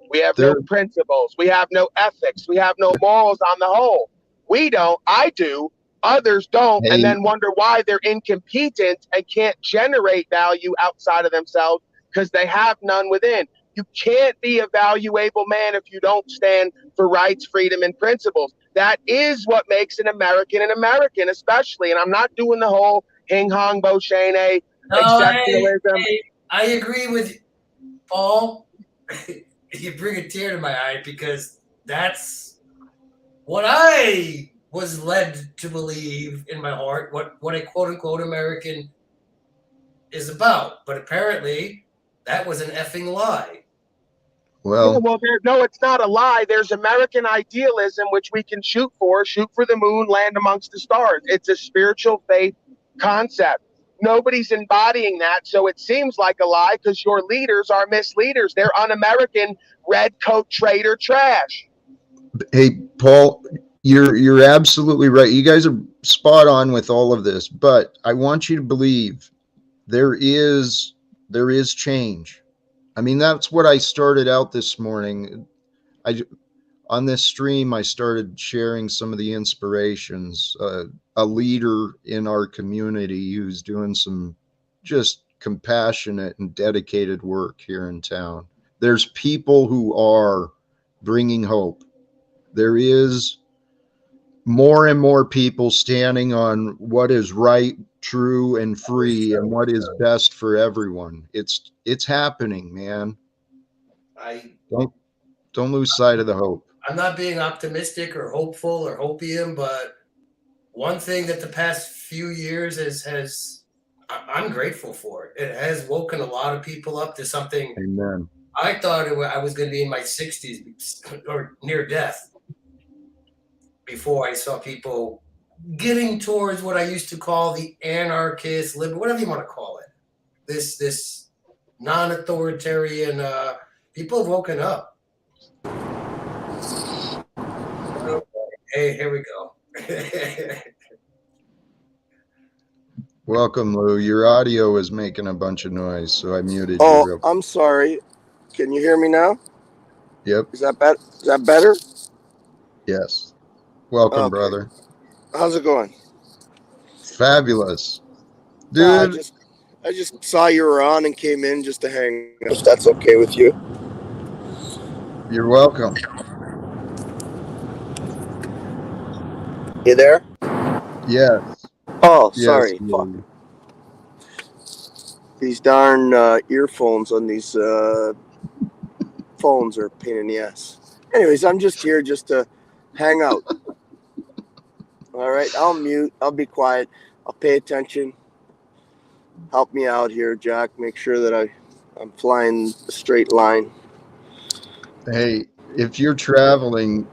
We have no principles. We have no ethics. We have no morals on the whole. We don't. I do. Others don't. Hey. And then wonder why they're incompetent and can't generate value outside of themselves because they have none within. You can't be a valuable man if you don't stand for rights, freedom, and principles. That is what makes an American, especially. And I'm not doing the whole hing hong bo shane exceptionalism. I agree with you, Paul. You bring a tear to my eye because that's what I was led to believe in my heart, what a quote unquote American is about. But apparently that was an effing lie. Well, No, it's not a lie. There's American idealism, which we can shoot for the moon, land amongst the stars. It's a spiritual faith concept. Nobody's embodying that, so it seems like a lie because your leaders are misleaders. They're un-American, red coat traitor trash. hey, Paul, you're absolutely right. You guys are spot on with all of this, but I want you to believe there is change. I mean, that's what I started out this morning. On this stream, I started sharing some of the inspirations. A leader in our community who's doing some just compassionate and dedicated work here in town. There's people who are bringing hope. There is more and more people standing on what is right, true, and free, and what is best for everyone. It's happening, man. Don't lose sight of the hope. I'm not being optimistic or hopeful or hopium, but one thing that the past few years I'm grateful for it. It has woken a lot of people up to something. Amen. I thought I was going to be in my 60s or near death before I saw people getting towards what I used to call the anarchist, liberal, whatever you want to call it. This non-authoritarian. People have woken up. Hey, here we go. Welcome, Lou. Your audio is making a bunch of noise, so I muted you. Oh, I'm sorry. Can you hear me now? Yep. Is that better? Yes. Welcome, brother. How's it going? Fabulous. Dude. I just saw you were on and came in just to hang out. If that's okay with you. You're welcome. You there? Yes. Oh, sorry. Fuck. These darn earphones on these phones are a pain in the ass. Anyways, I'm just here just to hang out. All right, I'll mute. I'll be quiet. I'll pay attention. Help me out here, Jack. Make sure that I'm flying a straight line. Hey, if you're traveling,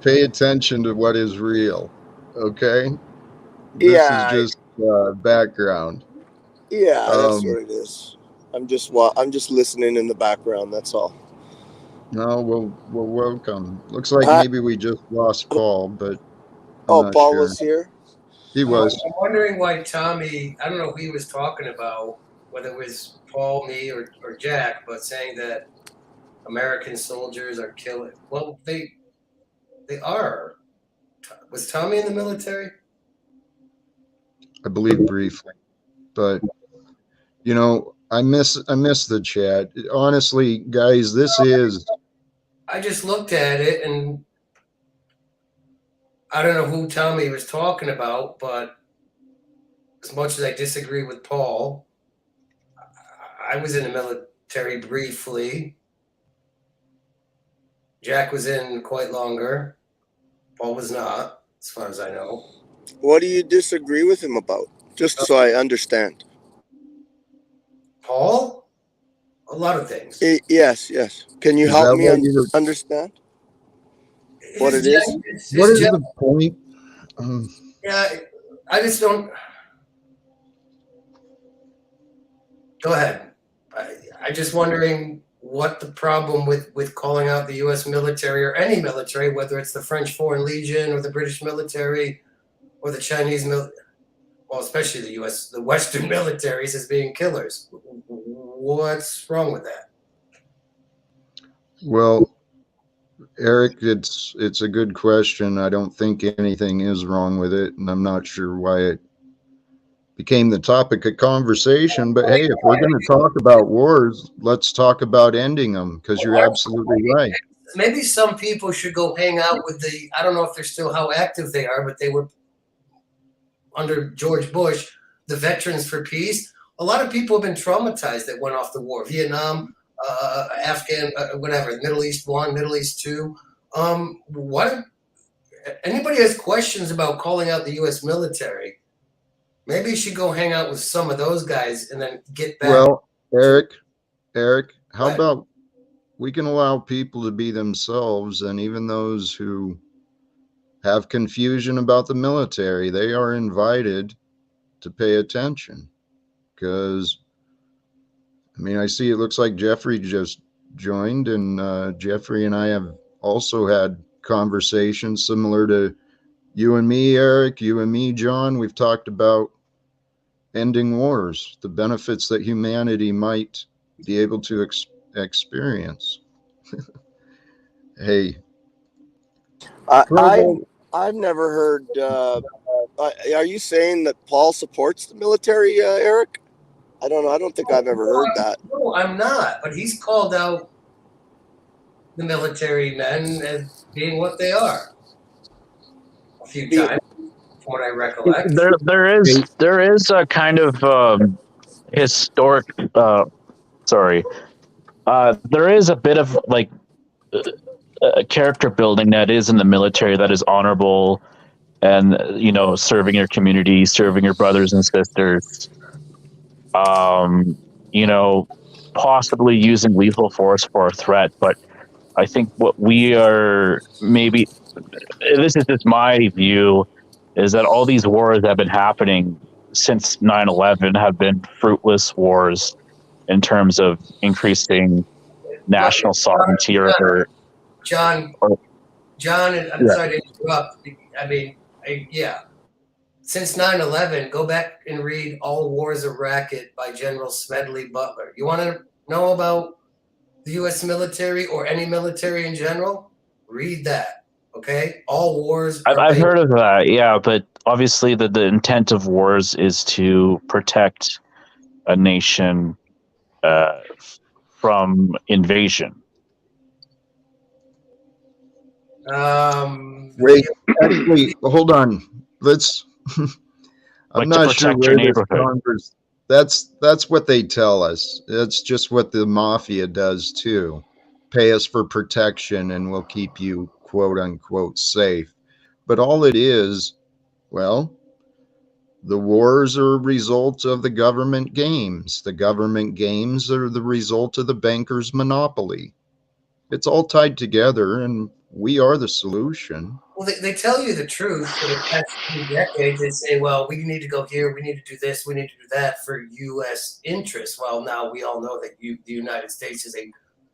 pay attention to what is real. Okay? This is just background. Yeah, that's what it is. I'm just listening in the background. That's all. No, well, welcome. Looks like maybe we just lost Paul, but Paul was here. He was. I'm wondering why Tommy. I don't know who he was talking about, whether it was Paul, me, or Jack, but saying that American soldiers are killing. Well, they are. Was Tommy in the military? I believe briefly, but you know, I miss the chat. Honestly, guys, this is. I just looked at it and I don't know who Tommy was talking about, but as much as I disagree with Paul, I was in the military briefly. Jack was in quite longer. Paul was not, as far as I know. What do you disagree with him about? Just so I understand. Paul? A lot of things. Yes. Can you Is help that me what you were- understand what it is? What is the point? Yeah, I just don't. Go ahead. I just wondering what the problem with calling out the U.S. military or any military, whether it's the French Foreign Legion or the British military or the Chinese military, well, especially the U.S., the Western militaries as being killers. What's wrong with that? Well, Eric, it's a good question. I don't think anything is wrong with it, and I'm not sure why it became the topic of conversation. But hey, if we're going to talk about wars, let's talk about ending them, because you're absolutely right. Maybe some people should go hang out with the, I don't know if they're still how active they are, but they were under George Bush, the Veterans for Peace. A lot of people have been traumatized that went off the war. Vietnam, Afghan, whatever, Middle East 1, Middle East 2. What? Anybody has questions about calling out the U.S. military, maybe you should go hang out with some of those guys and then get back. Well, Eric, how Right. about we can allow people to be themselves, and even those who have confusion about the military, they are invited to pay attention. Because, I mean, I see it looks like Jeffrey just joined, and Jeffrey and I have also had conversations similar to you and me, Eric, you and me, John. We've talked about ending wars, the benefits that humanity might be able to experience. Hey, I've never heard. Are you saying that Paul supports the military, Eric? I don't know. I don't think I've ever heard that. No, I'm not. But he's called out the military men as being what they are a few times, from what I recollect. There is a kind of historic. There is a bit of like character building that is in the military that is honorable, and serving your community, serving your brothers and sisters. Possibly using lethal force for a threat, but I think what we are maybe, this is just my view, is that all these wars that have been happening since 9/11 have been fruitless wars in terms of increasing national sovereignty or John, I'm sorry to interrupt. I mean, yeah. Since 9/11, go back and read All War's a Racket by General Smedley Butler. You want to know about the U.S. military or any military in general? Read that, okay? All wars are I've heard of that, yeah, but obviously the intent of wars is to protect a nation from invasion. Wait, actually, hold on. Let's. I'm not sure where this converse. That's what they tell us. That's just what the mafia does too. Pay us for protection, and we'll keep you quote unquote safe. But all it is, well, the wars are a result of the government games. The government games are the result of the bankers' monopoly. It's all tied together, and we are the solution. Well, they tell you the truth for the past few decades. They say, well, we need to go here, we need to do this, we need to do that for U.S. interests. Well, now we all know that the United States is a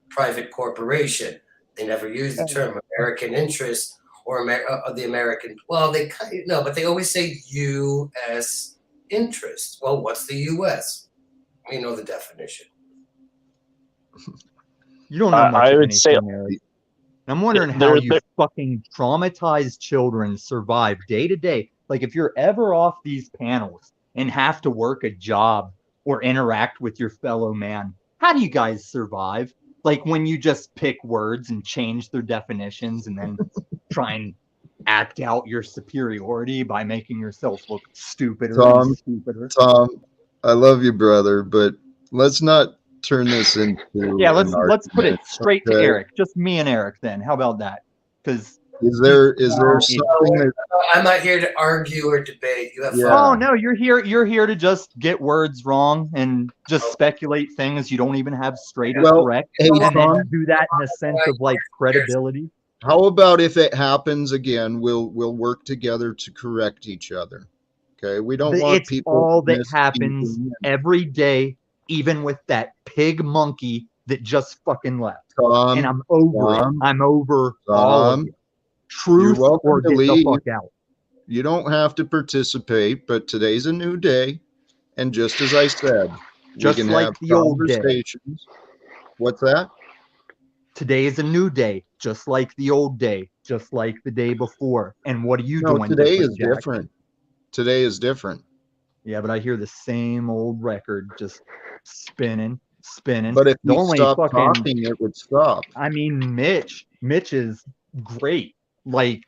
private corporation. They never use the term American interest or the American. Well, but they always say U.S. interest. Well, what's the U.S.? We know the definition. You don't know much I of would anything, say, Eric. I'm wondering how you fucking traumatized children survive day to day. Like, if you're ever off these panels and have to work a job or interact with your fellow man, how do you guys survive? Like, when you just pick words and change their definitions and then try and act out your superiority by making yourself look stupider and stupider. Tom, I love you, brother, but let's not turn this into let's put it straight to Eric. Just me and Eric then. How about that? Because Is there something that? I'm not here to argue or debate. You have fun. Oh no, you're here to just get words wrong and just speculate things you don't even have straight or correct, hey, and then Tom, do that in a sense of like credibility. How about if it happens again, we'll work together to correct each other. Okay, we don't want It's people. all that happens every day, even with that pig monkey that just fucking left. Tom, and I'm over it. I'm over all of it. Truth or get the fuck out. You don't have to participate, but today's a new day, and just as I said, just we can like have the old day. conversations. What's that? Today is a new day, just like the old day, just like the day before. And what are you doing? Today is different. Today is different. Yeah, but I hear the same old record just spinning. But if we stop talking, it would stop. I mean, Mitch is great. Like,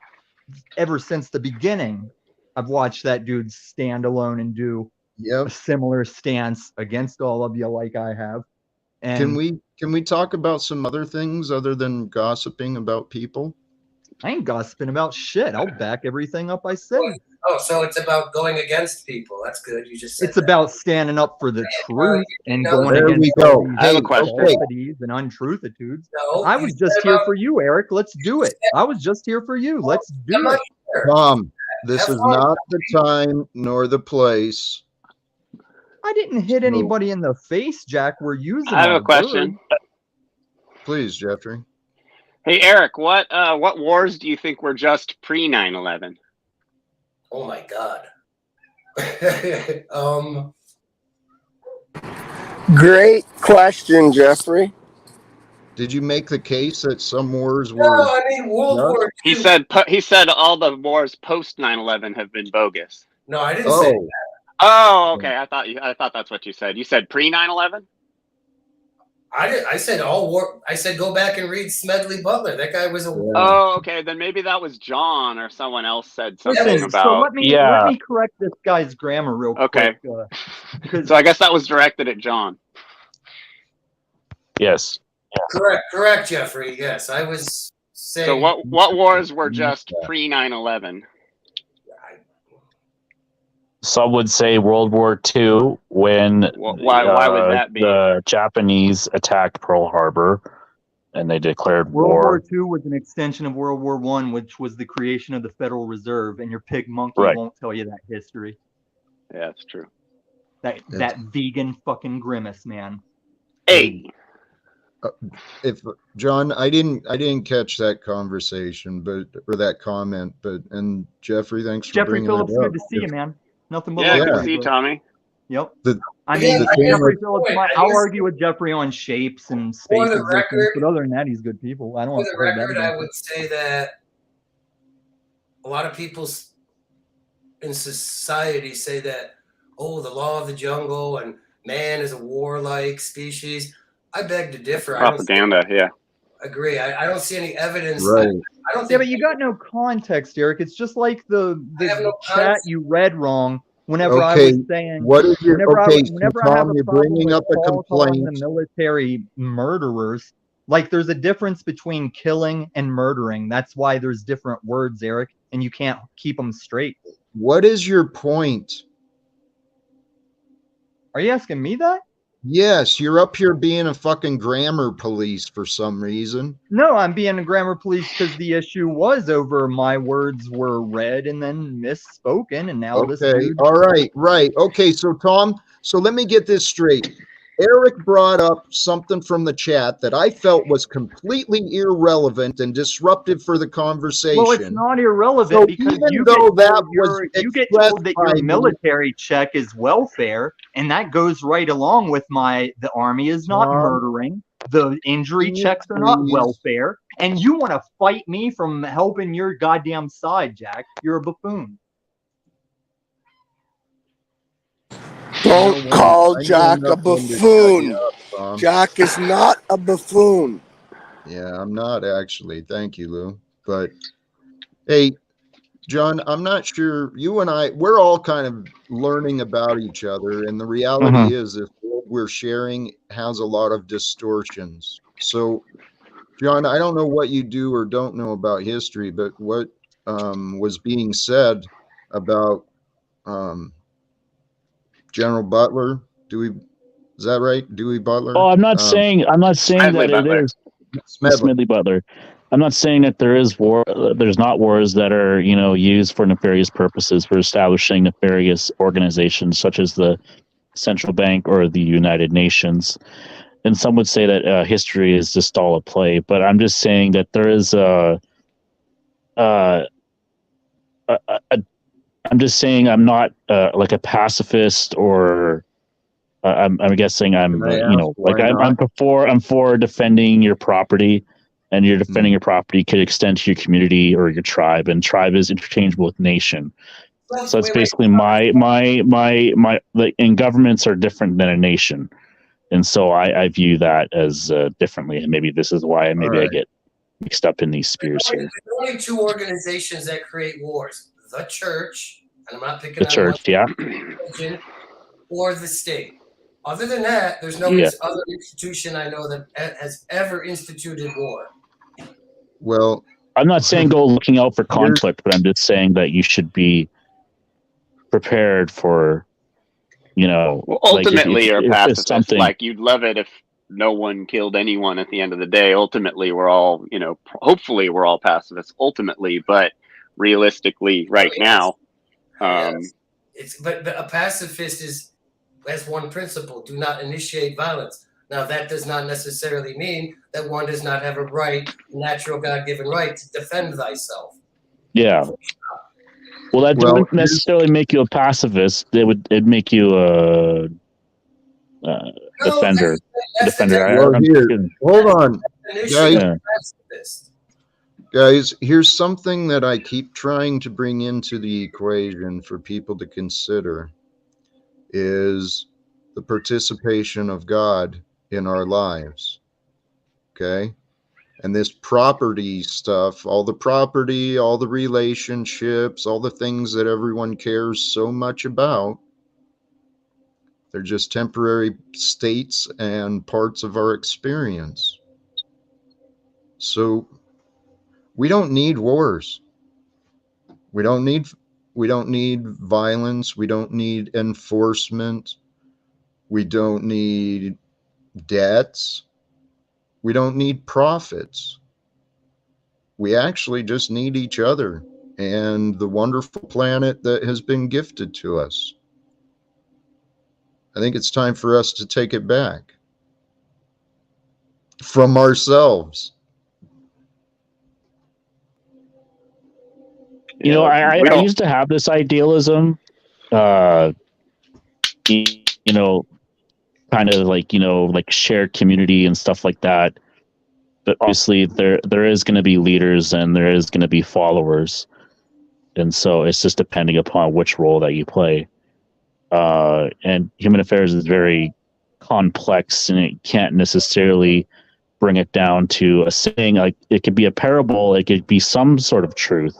ever since the beginning, I've watched that dude stand alone and do a similar stance against all of you like I have. And can we talk about some other things other than gossiping about people? I ain't gossiping about shit. I'll back everything up I say. Oh, so it's about going against people. That's good. You just said it's about standing up for the truth and going there against we go. I have a question. and untruthitudes. I was just here for you, Eric. Let's do it. I was just here for you. Let's do it. Tom, this is not the time nor the place. I didn't hit anybody in the face, Jack. We're using I have a question. Please, Jeffrey. Hey, Eric, what wars do you think were just pre 9/11? Oh my God. Great question, Jeffrey. Did you make the case that some wars were? No, I mean World War II. He said all the wars post 9/11 have been bogus. No, I didn't say that. Oh, okay. I thought that's what you said. You said pre 9/11? I said all war. I said go back and read Smedley Butler. That guy was a. Oh, okay. Then maybe that was John or someone else said something about. So let me correct this guy's grammar real quick. So I guess that was directed at John. Yes. Correct, Jeffrey. Yes, I was saying. So what wars were just pre 9/11? Some would say World War II when why would that be? The Japanese attacked Pearl Harbor and they declared war. World War II was an extension of World War I, which was the creation of the Federal Reserve, and your pig monkey won't tell you that history. Yeah, that's true. That vegan fucking grimace, man. Hey. If John, I didn't catch that conversation, or that comment, and Jeffrey, thanks for bringing Phillips, it up. Good to see you, man. Nothing but good to see you, Tommy. Yep. Jeffrey Phillips, I'll argue with Jeffrey on shapes and space existence, but other than that, he's good people. I don't want to For the record, I would say that a lot of people in society say that, oh, the law of the jungle and man is a warlike species. I beg to differ. Propaganda, yeah. Agree. I don't see any evidence. Right. I don't. Yeah, but you got no context, Eric. It's just like the chat you read wrong. Whenever I was saying, what is your whenever I have a you're problem bringing with up a complaint. the military murderers, like there's a difference between killing and murdering. That's why there's different words, Eric, and you can't keep them straight. What is your point? Are you asking me that? Yes, you're up here being a fucking grammar police for some reason. No, I'm being a grammar police because the issue was over my words were read and then misspoken, and now this dude... All right. Okay, so Tom, let me get this straight. Eric brought up something from the chat that I felt was completely irrelevant and disruptive for the conversation. Well, it's not irrelevant because you get told that your military check is welfare, and that goes right along with the army is not murdering. The injury checks are not welfare, and you want to fight me from helping your goddamn side, Jack. You're a buffoon. Don't call Jack a buffoon. Jack is not a buffoon. Yeah, I'm not actually. Thank you, Lou. But hey, John, I'm not sure. You and we're all kind of learning about each other. And the reality is, if what we're sharing has a lot of distortions. So John, I don't know what you do or don't know about history, but what was being said about General Butler? Is that right? Dewey Butler? Oh, I'm not saying Smedley that it Butler. is Smedley. Smedley Butler. I'm not saying that there is war. There's not wars that are used for nefarious purposes for establishing nefarious organizations such as the central bank or the United Nations. And some would say that history is just all a play. But I'm just saying that there is a I'm just saying I'm not like a pacifist or I'm guessing I'm Can I ask why not? I'm for defending your property, and you're defending your property could extend to your community or your tribe, and tribe is interchangeable with nation. So it's basically my like, and governments are different than a nation, and so I view that as differently, and maybe this is why I get mixed up in these spheres here. There's only two organizations that create wars: the church, and I'm not picking The on church, yeah, religion, or the state. Other than that, there's no other institution I know that has ever instituted war. Well, I'm not saying go looking out for conflict, but I'm just saying that you should be prepared for, Well, ultimately, like you're a pacifist. something. Like, you'd love it if no one killed anyone at the end of the day. Ultimately, we're all, hopefully we're all pacifists ultimately, but realistically right now. But a pacifist has one principle: do not initiate violence. Now, that does not necessarily mean that one does not have a natural God-given right to defend thyself. Yeah. Well, that wouldn't necessarily make you a pacifist. It'd make you a defender. Well, hold on, guys. Here's something that I keep trying to bring into the equation for people to consider: is the participation of God in our lives. Okay. And this property stuff, all the property, all the relationships, all the things that everyone cares so much about, they're just temporary states and parts of our experience. So we don't need wars. We don't need violence. We don't need enforcement. We don't need debts. We don't need profits. We actually just need each other and the wonderful planet that has been gifted to us. I think it's time for us to take it back from ourselves. I used to have this idealism, kind of like shared community and stuff like that. But obviously, there is going to be leaders and there is going to be followers, and so it's just depending upon which role that you play. And human affairs is very complex, and it can't necessarily bring it down to a saying. Like, it could be a parable, it could be some sort of truth,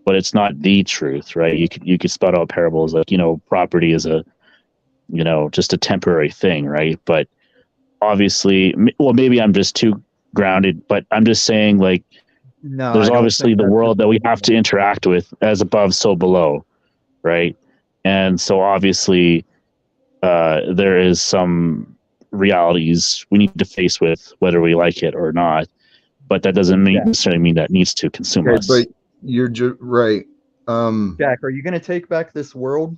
but it's not the truth, right? You could spout out parables like, property is just a temporary thing, right? But obviously, well, maybe I'm just too grounded, but I'm just saying, like, there's obviously the world that we have to interact with, as above, so below, right? And so obviously, there is some realities we need to face with, whether we like it or not. But that doesn't necessarily mean that needs to consume us. But you're right. Jack, are you going to take back this world?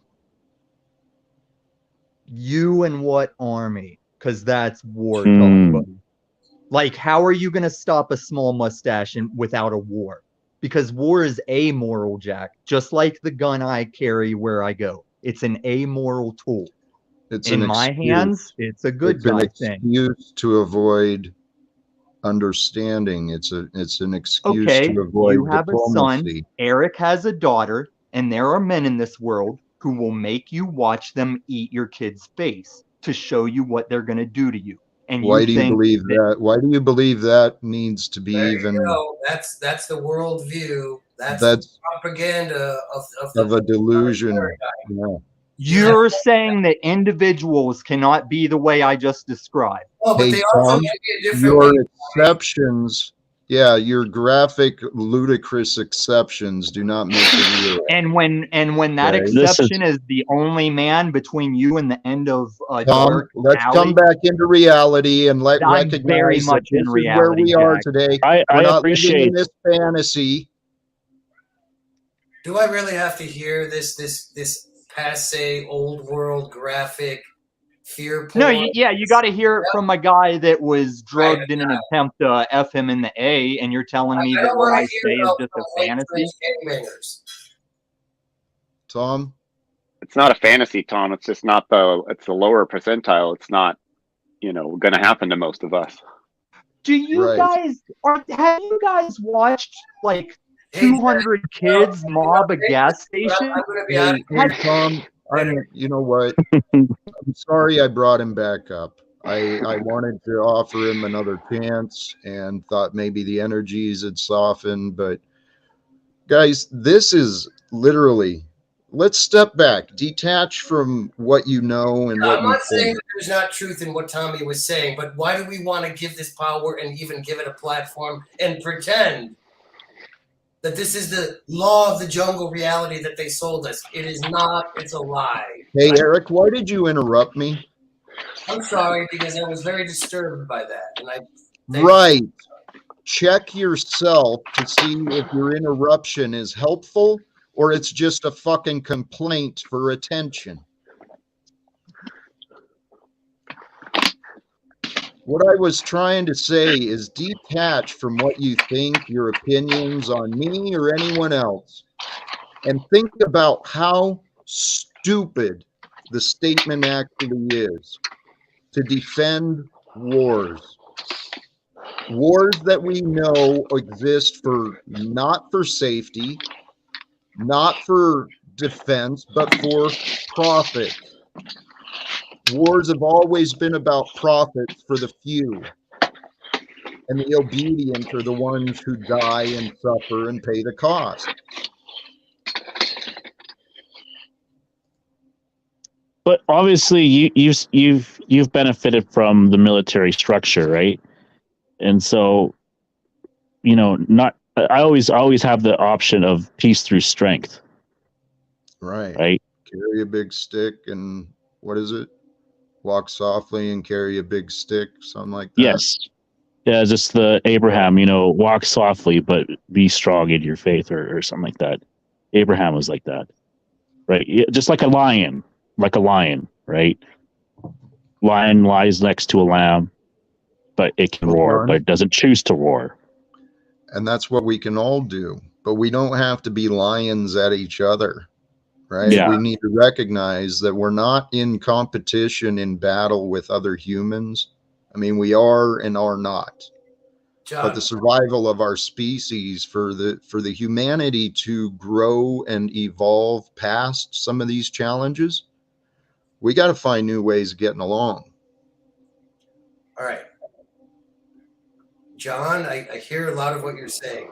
You and what army? Because that's war talk, buddy. Like, how are you going to stop a small mustache without a war? Because war is amoral, Jack. Just like the gun I carry where I go. It's an amoral tool. In my hands, it's a good guy thing. It's an excuse to avoid understanding. It's an excuse to avoid you have diplomacy. A son, Eric has a daughter, and there are men in this world who will make you watch them eat your kid's face to show you what they're going to do to you. And why do you believe that? Why do you believe that needs to be even? That's the worldview. That's the propaganda of a delusion. Yeah. You're saying that individuals cannot be the way I just described. Oh, but Hey, they also Tom, can be a different your way. exceptions, yeah, your graphic, ludicrous exceptions do not make the rule. And when that Okay. exception is the only man between you and the end of a Tom, dark let's alley, come back into reality and I'm recognize very that much in this is where reality, we are Jack. today. I We're not living appreciate in this fantasy. Do I really have to hear this passe old world graphic fear porn? No, you got to hear it from a guy that was drugged Right, in an attempt to F him in the A, and you're telling me I that don't what want I to say hear is about just a white fantasy? gangbangers. Tom, It's not a fantasy, Tom. It's just not it's the lower percentile. It's not, going to happen to most of us. Do you right. guys have you guys watched like Hey, 200 kids mob a gas station? I'm going to be honest. Hey, Tom, you know what? I'm sorry I brought him back up. I wanted to offer him another chance and thought maybe the energies had softened, but guys, this is literally, let's step back, detach from what you know and what I'm you not saying think. that there's not truth in what Tommy was saying, but why do we want to give this power and even give it a platform and pretend that this is the law of the jungle reality that they sold us? It is not. It's a lie. Hey, Eric, why did you interrupt me? I'm sorry because I was very disturbed by that, and Right. Check yourself to see if your interruption is helpful or it's just a fucking complaint for attention. What I was trying to say is detach from what you think, your opinions on me or anyone else, and think about how stupid the statement actually is to defend wars. Wars that we know exist not for safety, not for defense, but for profit. Wars have always been about profits for the few, and the obedient are the ones who die and suffer and pay the cost. But obviously, you've benefited from the military structure, right? And so, not I always have the option of peace through strength, Right. right? Carry a big stick and what is it? Walk softly and carry a big stick, something like that. Yes. Yeah, just the Abraham, walk softly but be strong in your faith, or something like that. Abraham was like that, right? Just like a lion, right? Lion lies next to a lamb, but it can roar, but it doesn't choose to roar. And that's what we can all do, but we don't have to be lions at each other, right? Yeah. We need to recognize that we're not in competition in battle with other humans. I mean, we are and are not. John, But the survival of our species, for the humanity to grow and evolve past some of these challenges, we got to find new ways of getting along. all right. John, I hear a lot of what you're saying,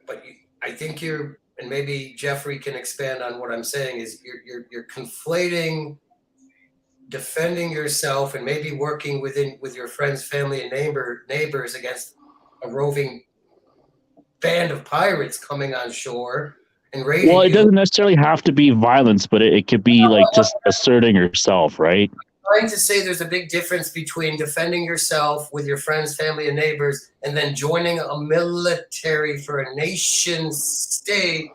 but I think you're, and maybe Jeffrey can expand on what I'm saying, is you're conflating defending yourself and maybe working with your friends, family, and neighbors against a roving band of pirates coming on shore and raiding you. Well, it doesn't necessarily have to be violence, but it could be like just asserting yourself, right? I'm trying to say there's a big difference between defending yourself with your friends, family, and neighbors, and then joining a military for a nation state,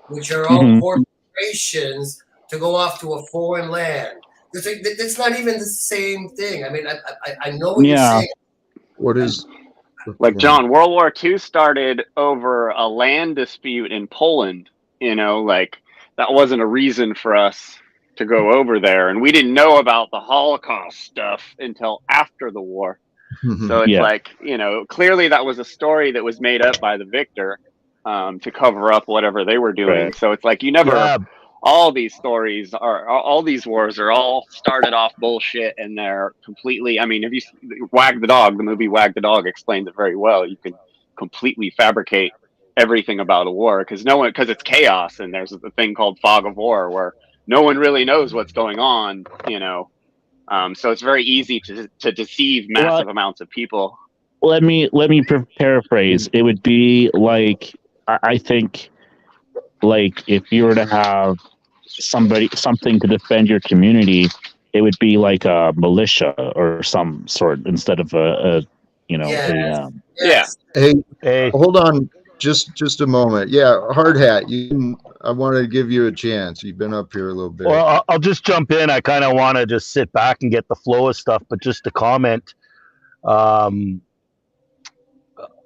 which are all corporations, to go off to a foreign land. It's not even the same thing. I mean, I know what you're saying. What is... Like, John, World War II started over a land dispute in Poland. Like, that wasn't a reason for us to go over there. And we didn't know about the Holocaust stuff until after the war. So it's like, clearly that was a story that was made up by the victor to cover up whatever they were doing. Right. So it's like you never... All these stories all these wars are all started off bullshit, and they're completely... I mean, if you Wag the Dog, the movie Wag the Dog explains it very well. You can completely fabricate everything about a war, because it's chaos, and there's a thing called fog of war where no one really knows what's going on, so it's very easy to deceive massive amounts of people. Let me paraphrase. It would be like, I think, like if you were to have something to defend your community, it would be like a militia or some sort instead of Yes. Hey, hold on, just a moment. Yeah, hard hat. I wanted to give you a chance. You've been up here a little bit. Well, I'll just jump in. I kind of want to just sit back and get the flow of stuff, but just to comment.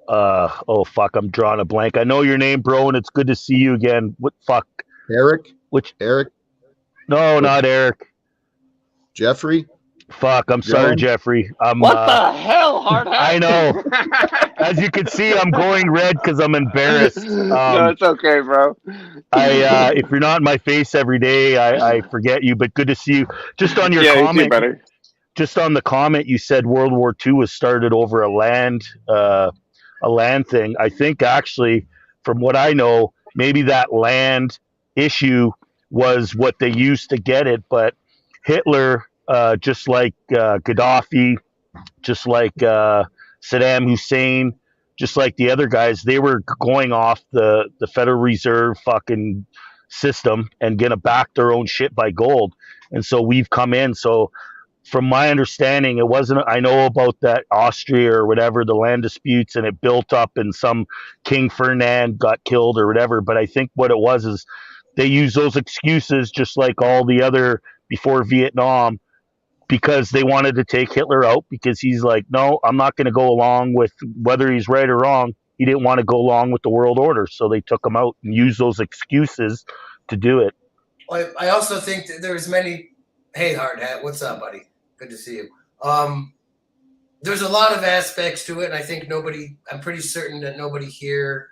Oh fuck, I'm drawing a blank. I know your name, bro, and it's good to see you again. What fuck? Eric? Which Eric? No, not Eric. Jeffrey? Fuck, I'm sorry, Jeffrey. What the hell, hard hat? I know. As you can see, I'm going red because I'm embarrassed. No, it's okay, bro. If you're not in my face every day, I forget you. But good to see you. Just on your comment, you too, buddy. Just on the comment, you said World War II was started over a land thing. I think actually, from what I know, maybe that land issue was what they used to get it. But Hitler, just like Gaddafi, just like Saddam Hussein, just like the other guys, they were going off the Federal Reserve fucking system and gonna back their own shit by gold. And so we've come in. So from my understanding, it wasn't, I know about that Austria or whatever, the land disputes, and it built up and some King Ferdinand got killed or whatever. But I think what it was is they used those excuses just like all the other before Vietnam, because they wanted to take Hitler out, because he's like, no, I'm not going to go along with whether he's right or wrong. He didn't want to go along with the world order. So they took him out and used those excuses to do it. I also think that there's many. Hey, hard hat, what's up, buddy? Good to see you. There's a lot of aspects to it, and I think I'm pretty certain that nobody here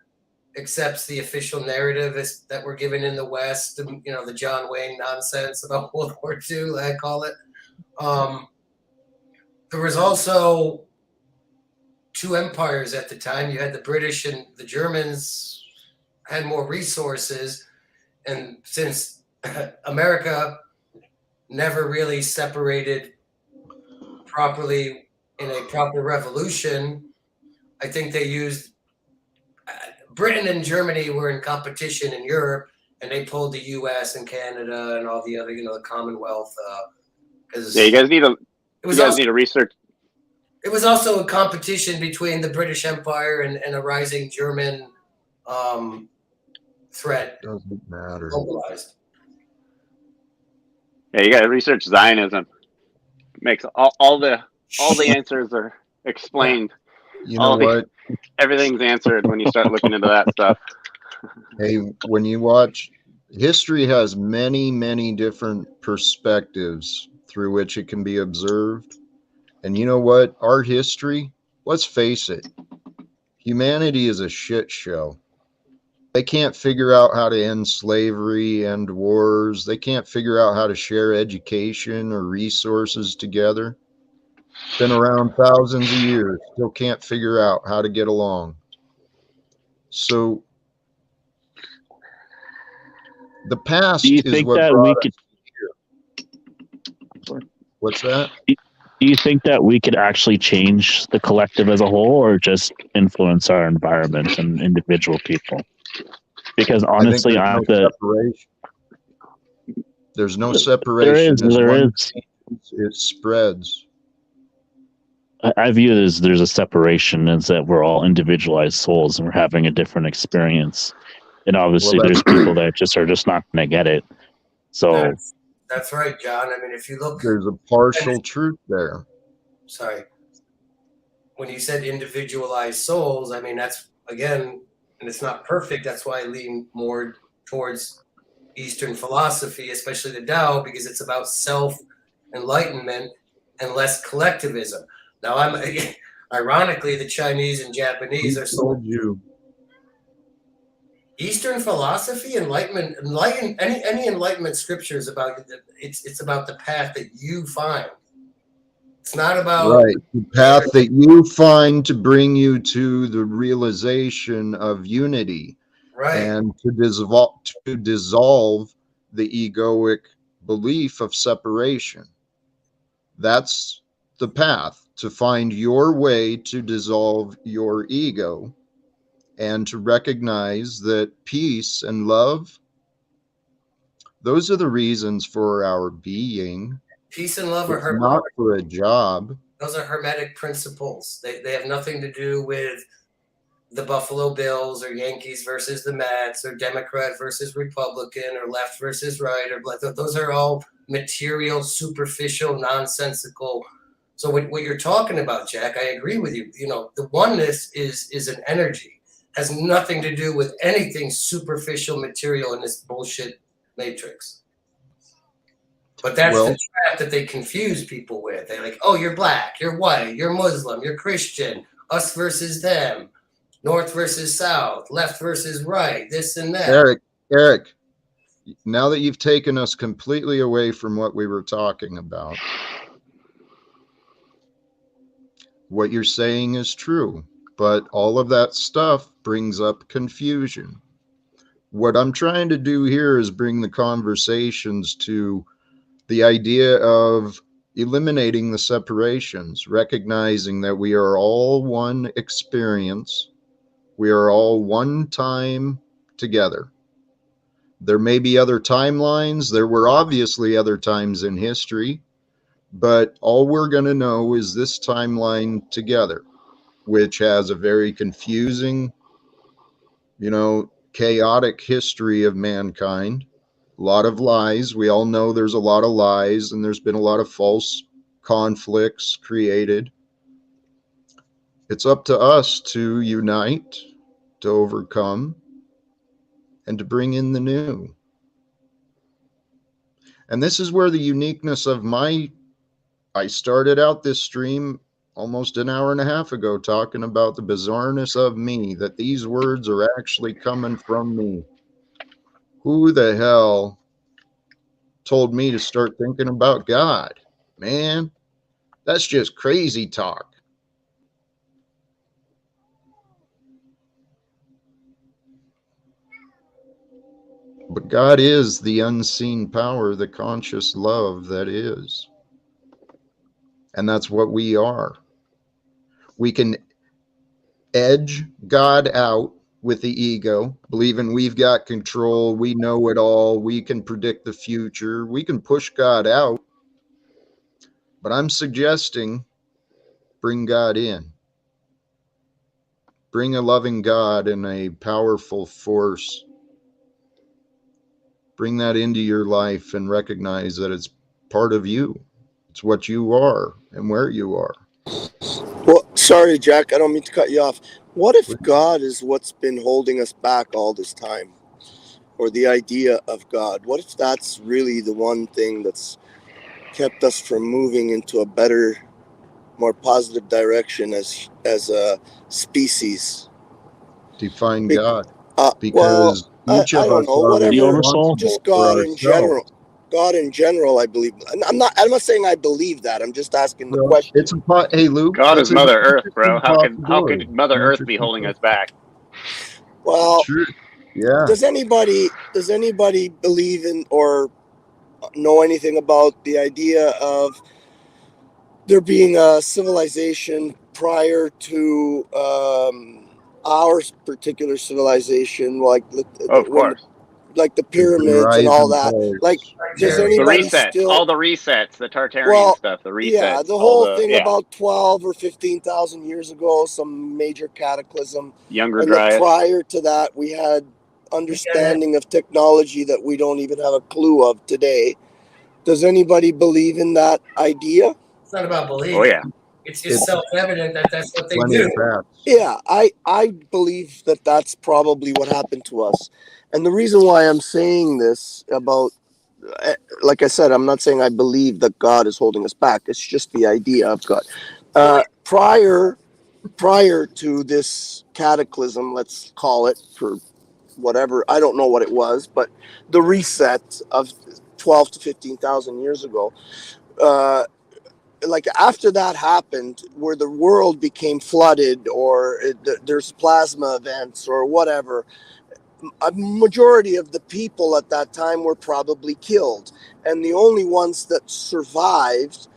accepts the official narrative that we're given in the West, the John Wayne nonsense about World War II, I call it. There was also two empires at the time. You had the British, and the Germans had more resources, and since America never really separated properly in a proper revolution, I think they used Britain and Germany were in competition in Europe, and they pulled the U.S. and Canada and all the other, the Commonwealth. You guys need to research. It was also a competition between the British Empire and a rising German threat. Doesn't matter. Globalized. Yeah, you got to research Zionism. Makes all the answers are explained. You know what? Everything's answered when you start looking into that stuff. Hey, when you watch, history has many, many different perspectives through which it can be observed. And you know what? Our history, let's face it, humanity is a shit show. They can't figure out how to end slavery, end wars. They can't figure out how to share education or resources together. Been around thousands of years, still can't figure out how to get along. So the past is what brought us here. What's that? Do you think that we could actually change the collective as a whole, or just influence our environment and individual people? Because honestly, there's no separation. There is. It spreads. I view it as there's a separation, is that we're all individualized souls and we're having a different experience. And obviously, there's people that are just not going to get it. So that's right, John. I mean, if you look, there's a partial truth there. Sorry, when you said individualized souls, I mean that's again. And it's not perfect. That's why I lean more towards Eastern philosophy, especially the Tao, because it's about self-enlightenment and less collectivism. Now, ironically, the Chinese and Japanese are so. Eastern philosophy, enlightenment, any enlightenment scripture is about it's about the path that you find. It's not about right, the path that you find to bring you to the realization of unity, right. and to dissolve the egoic belief of separation. That's the path, to find your way to dissolve your ego and to recognize that peace and love, those are the reasons for our being. Peace and love It's are not for a job. those are hermetic principles. They have nothing to do with the Buffalo Bills or Yankees versus the Mets or Democrat versus Republican or left versus right or black. Those are all material, superficial, nonsensical. So what you're talking about, Jack, I agree with you. You know, the oneness is an energy, has nothing to do with anything superficial, material in this bullshit matrix. But that's the trap that they confuse people with. They're like, oh, you're black, you're white, you're Muslim, you're Christian, us versus them, North versus South, left versus right, this and that. Eric, now that you've taken us completely away from what we were talking about, what you're saying is true, but all of that stuff brings up confusion. What I'm trying to do here is bring the conversations to the idea of eliminating the separations, recognizing that we are all one experience. We are all one time together. There may be other timelines. There were obviously other times in history, but all we're going to know is this timeline together, which has a very confusing, chaotic history of mankind. A lot of lies. We all know there's a lot of lies, and there's been a lot of false conflicts created. It's up to us to unite, to overcome, and to bring in the new. And this is where the uniqueness of I started out this stream almost an hour and a half ago talking about the bizarreness of me, that these words are actually coming from me. Who the hell told me to start thinking about God? Man, that's just crazy talk. But God is the unseen power, the conscious love that is. And that's what we are. We can edge God out with the ego, believing we've got control, we know it all, we can predict the future, we can push God out. But I'm suggesting bring God in. Bring a loving God and a powerful force. Bring that into your life and recognize that it's part of you. It's what you are and where you are. Well, sorry, Jack, I don't mean to cut you off. What if God is what's been holding us back all this time? Or the idea of God? What if that's really the one thing that's kept us from moving into a better, more positive direction as a species? Define God. Because each of I don't us know, are whatever, soul? just for God in ourselves. general. God in general, I believe. I'm not saying I believe that. I'm just asking the question. It's hey, Luke. God is Mother Earth, bro. How could possibility. Mother Earth be holding us back? Well, True. Yeah. Does anybody believe in or know anything about the idea of there being a civilization prior to our particular civilization, like Of course. like the pyramids and all that? Like, does The anybody resets, still all the resets, the Tartarian stuff, the resets. Yeah, the whole thing about 12 or 15,000 years ago, some major cataclysm. Younger and Dryas. Prior to that, we had understanding of technology that we don't even have a clue of today. Does anybody believe in that idea? It's not about believing. Oh yeah. It's just self-evident that that's what they do. Yeah, I believe that that's probably what happened to us. And the reason why I'm saying this about, like I said, I'm not saying I believe that God is holding us back. It's just the idea of God. Prior to this cataclysm, let's call it, for whatever, I don't know what it was, but the reset of 12 to 15,000 years ago, like after that happened, where the world became flooded, or there's plasma events or whatever, a majority of the people at that time were probably killed, and the only ones that survived,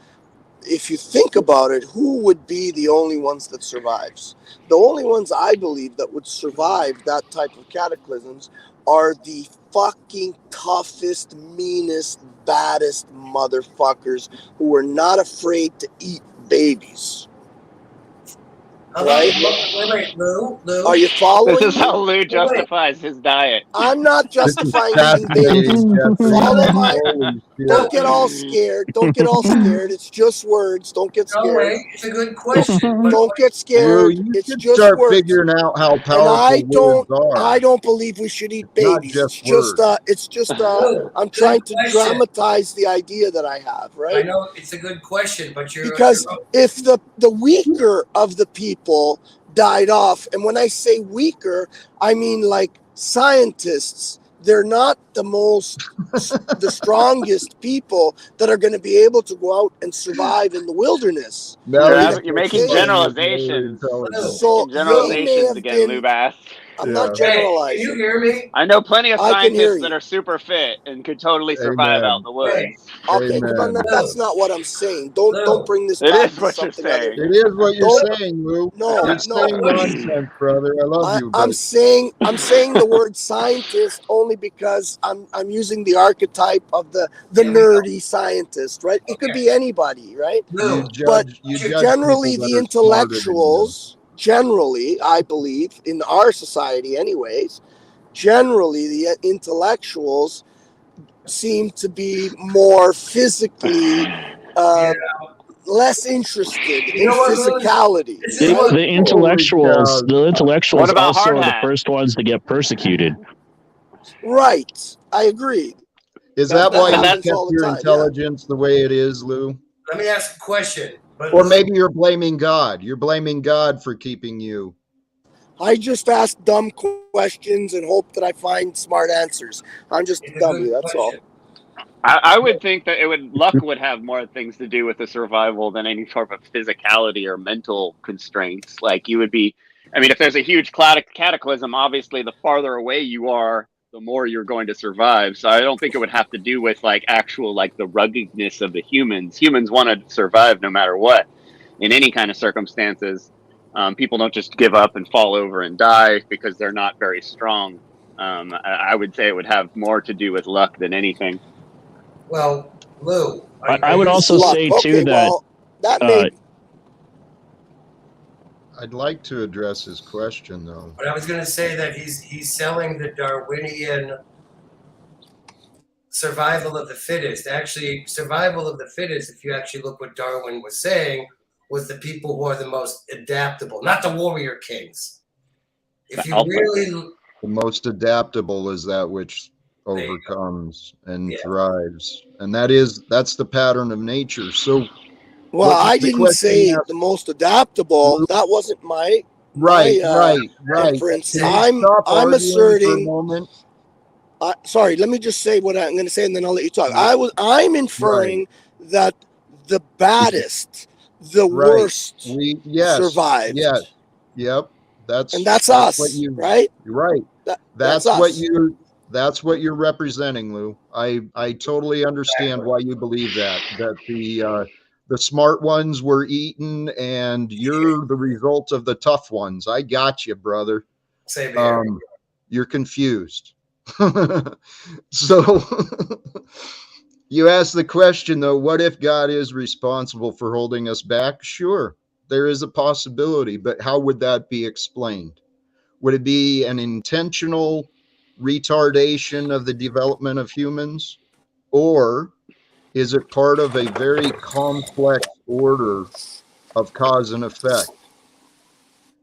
if you think about it, who would be the only ones that survives? The only ones I believe that would survive that type of cataclysms are the fucking toughest, meanest, baddest motherfuckers who are not afraid to eat babies. Right? Wait, Lou. Are you following This is me? how Lou justifies his diet. I'm not This is justifying eating babies. fascinating, Jeffrey. Follow my. Holy shit. Don't get all scared. Don't get all scared. It's just words. Don't get No, scared. wait, it's a good question. Don't get Lou, scared. you It's should just start words. figuring out how And powerful words are. I don't believe we should eat Not babies. just It's just Lou, I'm good trying to question. dramatize the idea that I have, I right? know it's a good question, but Because if the weaker of the people died off, and when I say weaker, I mean like scientists, they're not the strongest people that are going to be able to go out and survive in the wilderness. You're making Okay. generalizations. So Making generalizations again, been. Lubass. I'm not generalizing. Can you hear me? I know plenty of I can hear scientists you. that are super fit and could totally survive out in the woods. Okay, but that's not what I'm saying. Don't bring this It back is to what you're something other. saying. It is what you're Don't- saying, Lou. No, You're saying nonsense, brother. I love you, I'm but saying the word scientist only because I'm using the archetype of the nerdy scientist, right? It could be anybody, right? you But judge generally people that the are smarter than you. intellectuals, generally, I believe, in our society anyways, generally the intellectuals seem to be more physically less interested in physicality. The intellectuals What about also hard are the hat? first ones to get persecuted. Right. I agree. Is that why you happens kept all the your time, intelligence the way it is, Lou? Let me ask a question. Or maybe you're blaming God. You're blaming God for keeping you. I just ask dumb questions and hope that I find smart answers. I'm just a dummy, that's all. I would think that luck would have more things to do with the survival than any sort of physicality or mental constraints. Like you would be, I mean, if there's a huge cataclysm, obviously the farther away you are, the more you're going to survive. So I don't think it would have to do with like actual like the ruggedness of the humans. Humans want to survive no matter what, in any kind of circumstances. People don't just give up and fall over and die because they're not very strong. I would say it would have more to do with luck than anything. Well, Lou, I would also say too that I'd like to address his question though. But I was going to say that he's selling the Darwinian survival of the fittest. Actually, survival of the fittest, if you actually look what Darwin was saying, was the people who are the most adaptable, not the warrior kings. If you really, the most adaptable is that which overcomes and thrives, and that's the pattern of nature. So, well, I didn't say the most adaptable. That wasn't my right. inference. I'm asserting. Sorry, let me just say what I'm going to say, and then I'll let you talk. I'm inferring that the baddest, the worst, survived. Yes. Yep. That's us, right? Right. That's what you're representing, Lou. I totally understand why you believe that the smart ones were eaten and you're the result of the tough ones. I got you, brother. Same here. You're confused. So you ask the question though, what if God is responsible for holding us back? Sure, there is a possibility, but how would that be explained? Would it be an intentional retardation of the development of humans? Or is it part of a very complex order of cause and effect?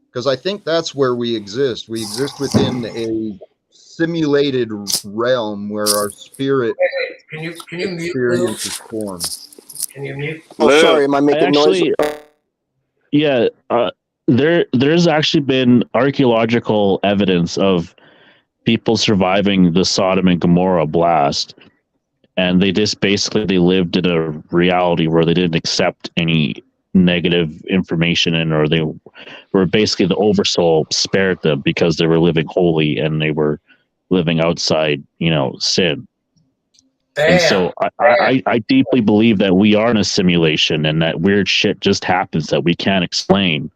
Because I think that's where we exist. We exist within a simulated realm where our spirit can you mute experiences form. Can you mute? Oh, sorry, am I making noise? Yeah, there's actually been archaeological evidence of people surviving the Sodom and Gomorrah blast. and they just basically they lived in a reality where they didn't accept any negative information in, or they were basically the oversoul spared them because they were living holy and they were living outside, sin. And so I deeply believe that we are in a simulation and that weird shit just happens that we can't explain.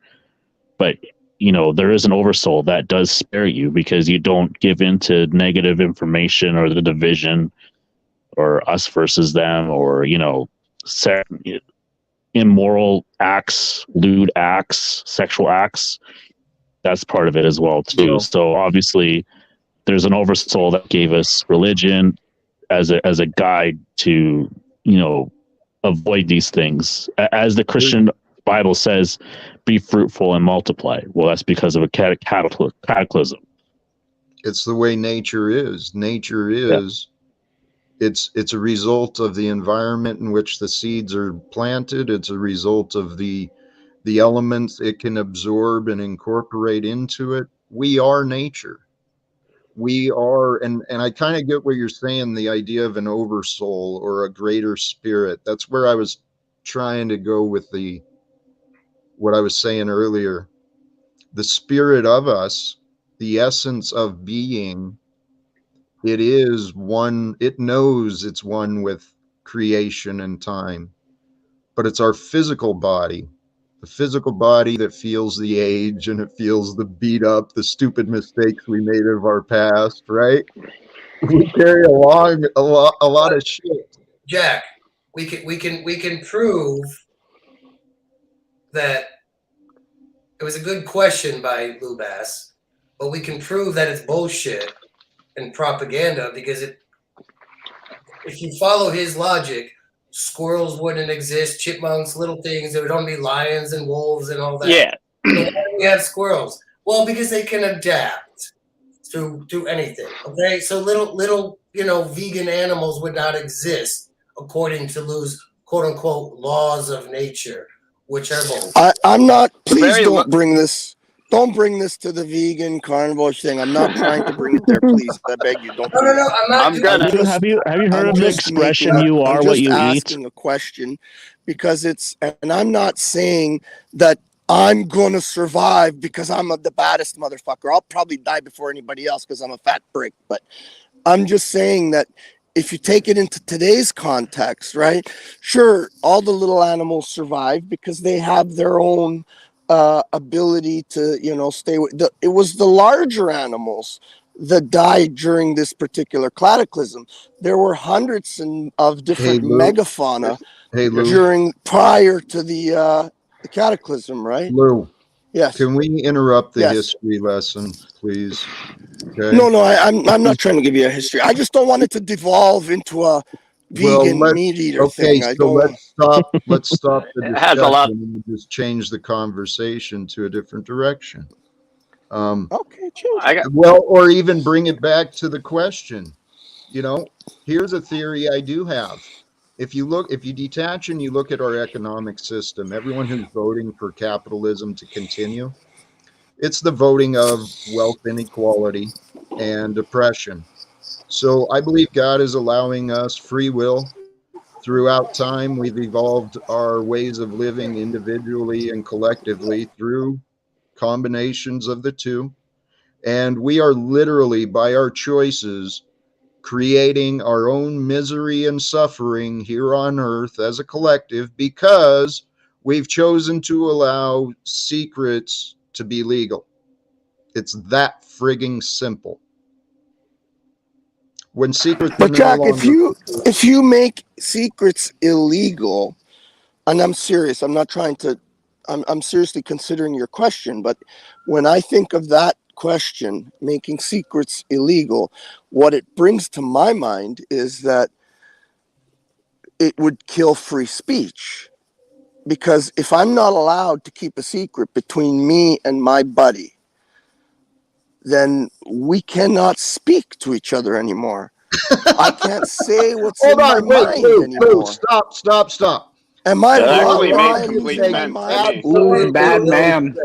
But, there is an oversoul that does spare you because you don't give in to negative information or the division or us versus them or, immoral acts, lewd acts, sexual acts. That's part of it as well, too. Well, so obviously there's an oversoul that gave us religion as a guide to avoid these things, as the Christian Bible says, be fruitful and multiply. Well, that's because of a cataclysm. It's the way nature is. Nature is it's a result of the environment in which the seeds are planted. It's a result of the elements it can absorb and incorporate into it. We are nature. We are, and I kind of get what you're saying, the idea of an oversoul or a greater spirit. That's where I was trying to go with what I was saying earlier. The spirit of us, the essence of being, it is one, it knows it's one with creation and time, but it's our physical body. The physical body that feels the age and it feels the beat up, the stupid mistakes we made of our past, right? We carry along a lot of shit. Jack, we can prove that it was a good question by Lou Bass, but we can prove that it's bullshit and propaganda because if you follow his logic, squirrels wouldn't exist, chipmunks, little things. There would only be lions and wolves and all that. Yeah. So why do we have squirrels? Well, because they can adapt to anything. Okay, so little vegan animals would not exist according to Lou's quote unquote laws of nature, which are both. I'm not. Please don't bring this. Don't bring this to the vegan carnivore thing. I'm not trying to bring it there. Please, I beg you, don't. No, I'm not. Have you heard of the expression "you are what you eat"? I'm just asking a question because and I'm not saying that I'm gonna survive because I'm the baddest motherfucker. I'll probably die before anybody else because I'm a fat prick. But I'm just saying that if you take it into today's context, right? Sure, all the little animals survive because they have their own ability to stay with it was the larger animals that died during this particular cataclysm. There were hundreds of different megafauna prior to the cataclysm, right? Lou, yes, can we interrupt the history lesson, please? Okay. No, I'm not trying to give you a history. I just don't want it to devolve into a vegan meat eater thing. Let's stop the discussion and just change the conversation to a different direction. Okay, or even bring it back to the question. Here's a theory I do have. If you detach and you look at our economic system, everyone who's voting for capitalism to continue, it's the voting of wealth inequality and oppression. So I believe God is allowing us free will. Throughout time, we've evolved our ways of living individually and collectively through combinations of the two. And we are literally, by our choices, creating our own misery and suffering here on earth as a collective because we've chosen to allow secrets to be legal. It's that frigging simple. When secrets, but Jack, if you make secrets illegal, and I'm serious, I'm not trying to, I'm seriously considering your question, but when I think of that question, making secrets illegal, what it brings to my mind is that it would kill free speech. Because if I'm not allowed to keep a secret between me and my buddy, then we cannot speak to each other anymore. I can't say what's in my mind anymore. Stop. Am I actually wrong? makes complete sense. Absolutely, bad man.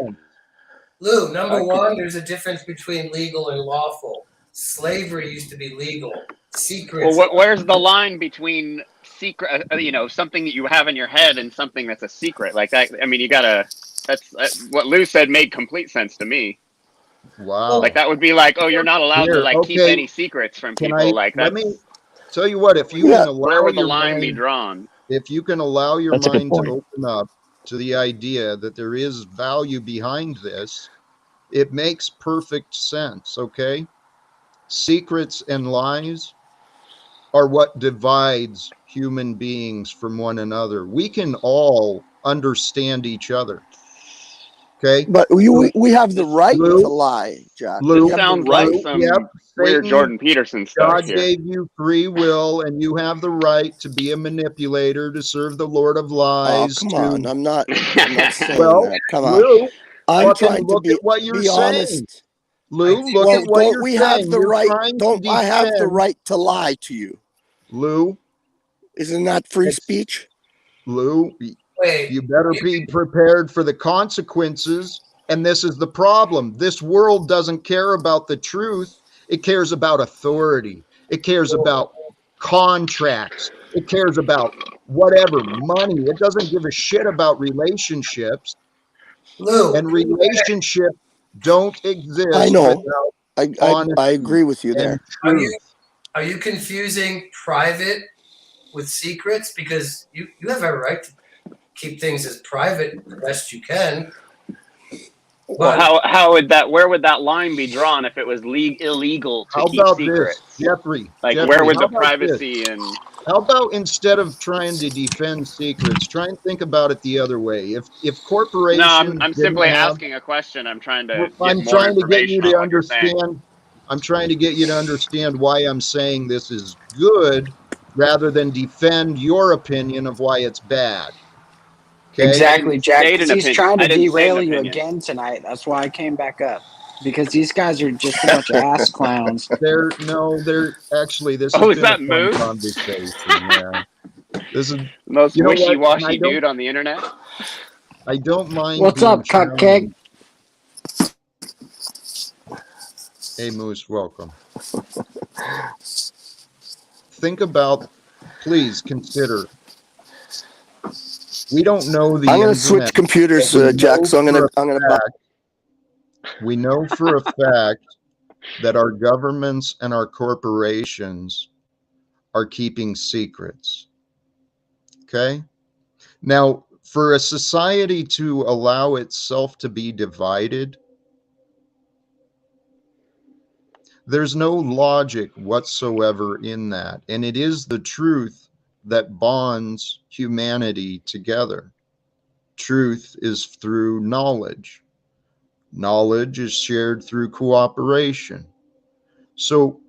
Lou, number one, there's a difference between legal and lawful. Slavery used to be legal. secrets. Well, where's the line between secret, something that you have in your head and something that's a secret? Like that. I mean, you gotta. That's what Lou said made complete sense to me. Wow. Like that would be like, oh, you're not allowed to like keep any secrets from people. Like let that's. me tell you what, if you can allow Where would the your line be mind, drawn? if you can allow your That's a good mind to point. open up to the idea that there is value behind this, it makes perfect sense, okay? Secrets and lies are what divides human beings from one another. We can all understand each other, okay? But we have the right Lou, to lie, Jack. Lou, We This have the sounds like right. some yep, weird Satan, Jordan Peterson stuff God here. gave you free will, and you have the right to be a manipulator, to serve the Lord of Oh, lies. come to on. I'm not saying well, that. Come on. Lou, I'm fucking trying to look at what you're be saying. honest. Lou, look Well, at what don't you're we have saying. the You're right? trying to Don't I have the defend right to lie to you? Lou. Isn't that free It's, speech? Lou, Wait, you better be prepared for the consequences. And this is the problem. This world doesn't care about the truth. It cares about authority. It cares about contracts. It cares about whatever, money. It doesn't give a shit about relationships. Lou. And relationships don't exist I know. without I honesty agree with you and there. truth. Are you confusing private with secrets? Because you have a right to keep things as private the best you can. Well, how would that? Where would that line be drawn if it was illegal to How keep about secrets? this, Jeffrey? Like, Jeffrey, where would how the about this? privacy and? How about instead of trying to defend secrets, try and think about it the other way. If No, corporations I'm didn't simply have, asking a question. I'm trying to get I'm more trying to get you information on to what you're saying. understand. I'm trying to get you to understand why I'm saying this is good, rather than defend your opinion of why it's bad. Okay? Exactly, Jack. State Because an he's opinion. trying to I didn't state an derail you opinion. again tonight. That's why I came back up. Because these guys are just a bunch of ass clowns. They're actually, this has Oh, is been a that fun Moose? conversation. Yeah. This is Most you know what? And wishy-washy dude on the internet. I don't mind What's being up, cupcake? Hey, Moose, welcome. Think about, please consider. We don't know the I'm going to ins and switch outs, computers, but we Jack. know So I'm for going a to. fact- we know for a fact that our governments and our corporations are keeping secrets. Okay? Now, for a society to allow itself to be divided, there's no logic whatsoever in that. And it is the truth that bonds humanity together. Truth is through knowledge. Knowledge is shared through cooperation. So,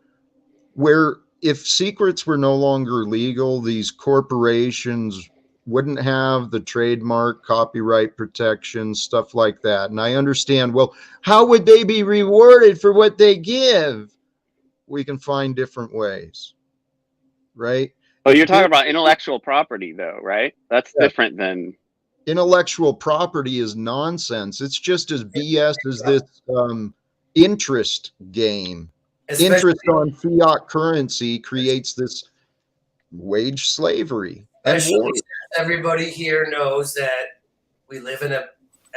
if secrets were no longer legal, these corporations wouldn't have the trademark, copyright protection, stuff like that. And I understand, well, how would they be rewarded for what they give? We can find different ways, right? Well, you're talking about intellectual property, though, right? That's different than intellectual property is nonsense. It's just as BS as this interest game. Especially, interest on fiat currency creates this wage slavery and war. everybody here knows that we live in a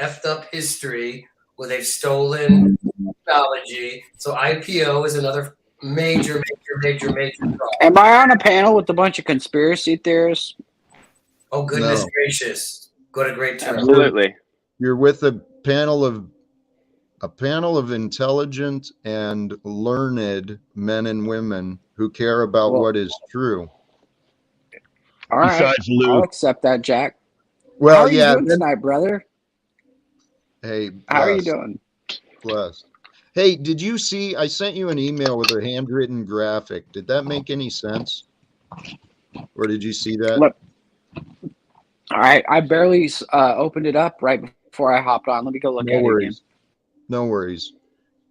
effed up history where they've stolen technology. So IPO is another major problem. Am I on a panel with a bunch of conspiracy theorists? Oh, goodness gracious. Go to great term. Absolutely. You're with a panel of intelligent and learned men and women who care about what is true. All right. Besides Lou. I'll accept that, Jack. Well, how are you doing tonight, brother? Hey, how are you doing? Blessed. Hey, did you see? I sent you an email with a handwritten graphic. Did that make any sense? Or did you see that? Look, all right. I barely opened it up right before I hopped on. Let me go look at it again. No worries.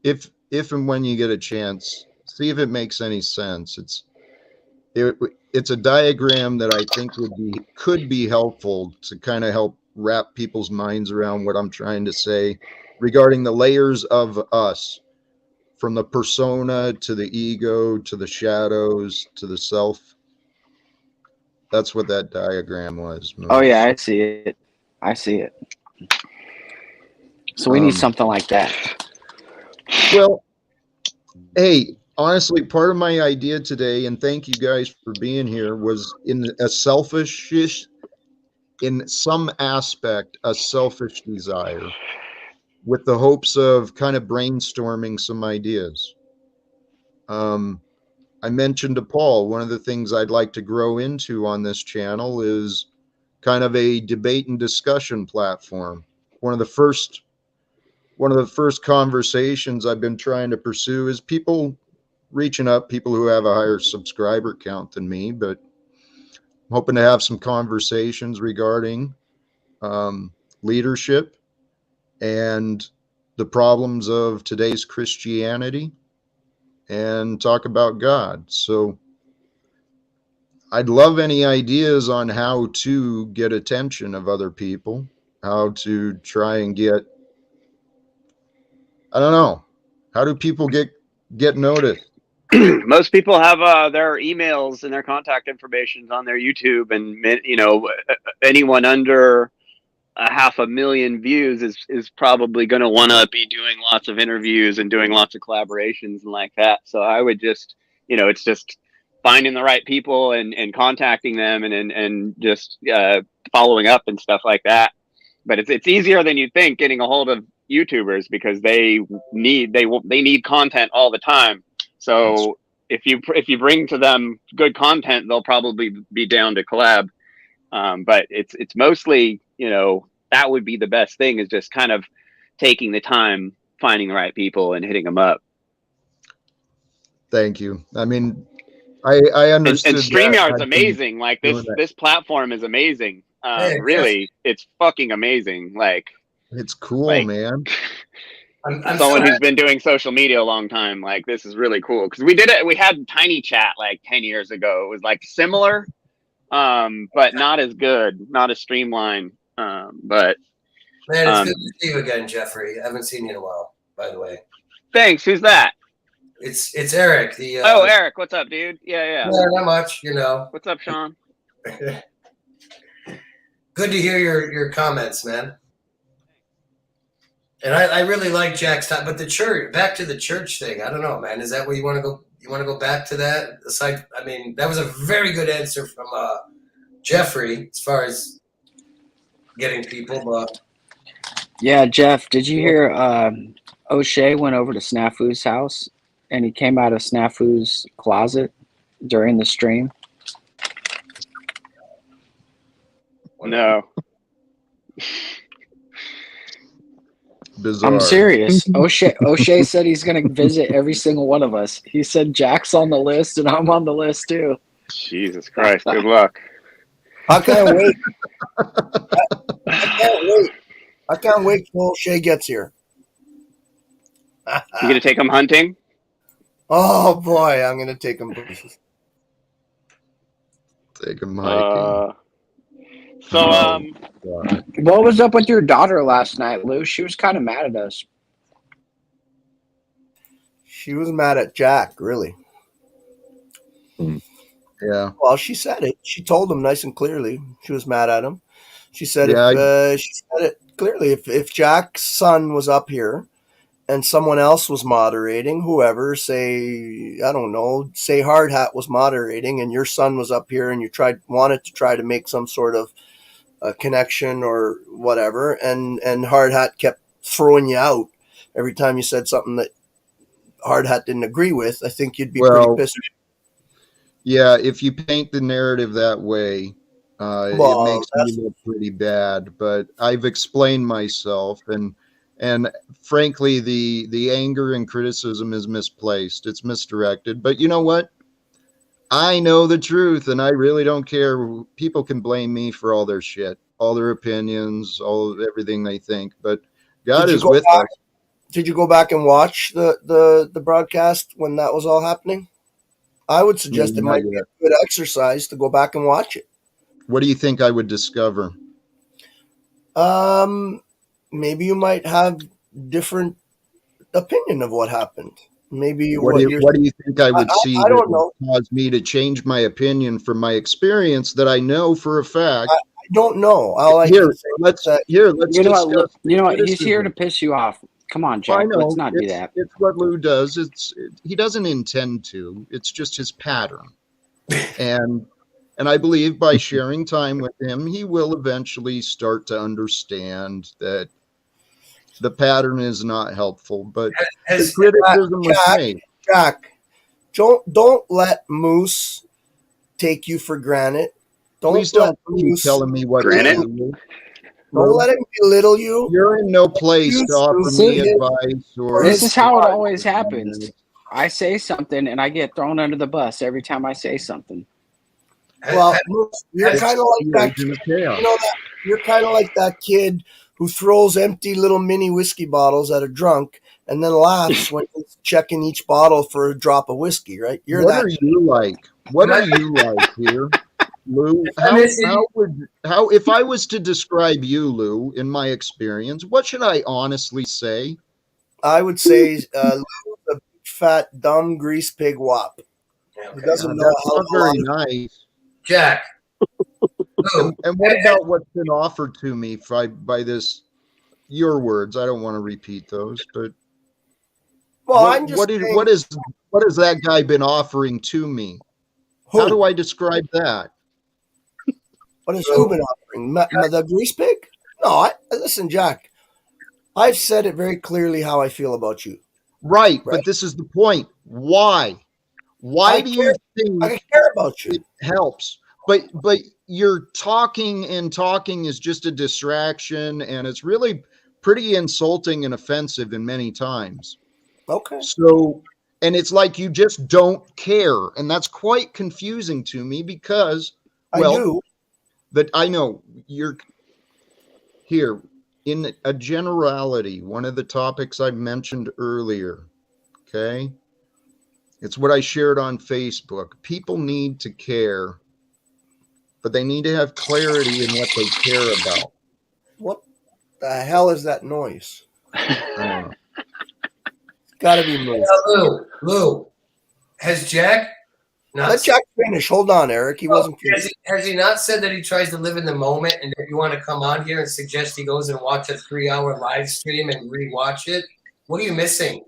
If and when you get a chance, see if it makes any sense. It's a diagram that I think could be helpful to kind of help wrap people's minds around what I'm trying to say regarding the layers of us. from the persona to the ego to the shadows to the self. That's what that diagram was. Oh yeah, I see it. I see it. So we need something like that. Well, hey, honestly, part of my idea today, and thank you guys for being here, was in a selfish, in some aspect, a selfish desire, with the hopes of kind of brainstorming some ideas. I mentioned to Paul, one of the things I'd like to grow into on this channel is kind of a debate and discussion platform. One of the first conversations I've been trying to pursue is people reaching up, people who have a higher subscriber count than me, but I'm hoping to have some conversations regarding leadership and the problems of today's Christianity and talk about God. So I'd love any ideas on how to get attention of other people, how to try and get, I don't know, how do people get noticed? Most people have their emails and their contact information on their YouTube, and anyone under 500,000 views is probably going to want to be doing lots of interviews and doing lots of collaborations and like that. So I would just, it's just finding the right people and contacting them and just following up and stuff like that. But it's easier than you think getting a hold of YouTubers, because they need content all the time. So if you bring to them good content, they'll probably be down to collab. But it's mostly, that would be the best thing, is just kind of taking the time, finding the right people and hitting them up. Thank you. I mean, I understood. And StreamYard's amazing. Like this platform is amazing. Really, it's fucking amazing. Like, it's cool, man. I'm someone who's been doing social media a long time. Like, this is really cool, because we had Tiny Chat like 10 years ago. It was like similar, but not as good, not as streamlined. But man, it's good to see you again, Jeffrey. I haven't seen you in a while, by the way. Thanks. Who's that? It's Eric. Eric, what's up, dude? Yeah. Not much, What's up, Sean? Good to hear your comments, man. And I really like Jack's time, but the church, back to the church thing. I don't know, man. Is that where you want to go? You want to go back to that? Aside, I mean, that was a very good answer from Jeffrey as far as getting people. But yeah, Jeff, did you hear O'Shea went over to Snafu's house and he came out of Snafu's closet during the stream? No. Bizarre. I'm serious. O'Shea said he's going to visit every single one of us. He said Jack's on the list and I'm on the list too. Jesus Christ. Good luck. I can't wait. I can't wait till O'Shea gets here. You going to take him hunting? Oh, boy. I'm going to take him places. Take him hiking. What was up with your daughter last night, Lou? She was kind of mad at us. She was mad at Jack, really. Yeah. Well, she said it. She told him nice and clearly. She was mad at him. She said, she said it clearly. If Jack's son was up here and someone else was moderating, whoever, say, I don't know, say Hard Hat was moderating, and your son was up here and you wanted to try to make some sort of a connection or whatever, and Hard Hat kept throwing you out every time you said something that Hard Hat didn't agree with, I think you'd be pretty pissed. Yeah, if you paint the narrative that way, it makes me look pretty bad. But I've explained myself, and frankly, the anger and criticism is misplaced. It's misdirected. But you know what? I know the truth, and I really don't care. People can blame me for all their shit, all their opinions, everything they think. But God is with us. Did you go back and watch the broadcast when that was all happening? I would suggest it might be a good exercise to go back and watch it. What do you think I would discover? Maybe you might have different opinion of what happened. Maybe What do you think I would see I that don't know. would cause me to change my opinion from my experience that I know for a fact? I don't know. All I Here, can say let's is that You know what? discuss the You know what? He's here to criticism. piss you off. Come on, Well, I Jack. Let's know not do that. it's what Lou does. He doesn't intend to. It's just his pattern, and I believe by sharing time with him, he will eventually start to understand that the pattern is not helpful. But the criticism was made. Jack, don't let Moose take you for granted. Please don't keep telling me what to Granted. do. Don't let him belittle you. You're in no place to offer me See, advice or. This is how it always happens. I say something and I get thrown under the bus every time I say something. Well, Moose, you're kind of like that kid. You know that you're kind of like that kid who throws empty little mini whiskey bottles at a drunk and then laughs when he's checking each bottle for a drop of whiskey, right? What are you like? What are you like here, Lou? How if I was to describe you, Lou, in my experience, what should I honestly say? I would say Lou's a big, fat, dumb grease pig wop. He doesn't know That's how not very nice. Jack. And what about what's been offered to me by this? Your words. I don't want to repeat those, but well, I'm just what has that guy been offering to me? Who? How do I describe that? What has who been offering? The grease pig? No, listen, Jack. I've said it very clearly how I feel about you. Right, but this is the point. Why? Why do you think I care about you? It helps, but you're talking is just a distraction, and it's really pretty insulting and offensive in many times. Okay. So, and it's like you just don't care, and that's quite confusing to me because, well, I do. But I know you're here in a generality. One of the topics I mentioned earlier, okay? It's what I shared on Facebook. People need to care, but they need to have clarity in what they care about. What the hell is that noise? It's got to be moved. Lou, has Jack not Let Jack finish. Hold on, Eric. He wasn't finished. Has he not said that he tries to live in the moment and if you want to come on here and suggest he goes and watch a 3-hour live stream and rewatch it? What are you missing?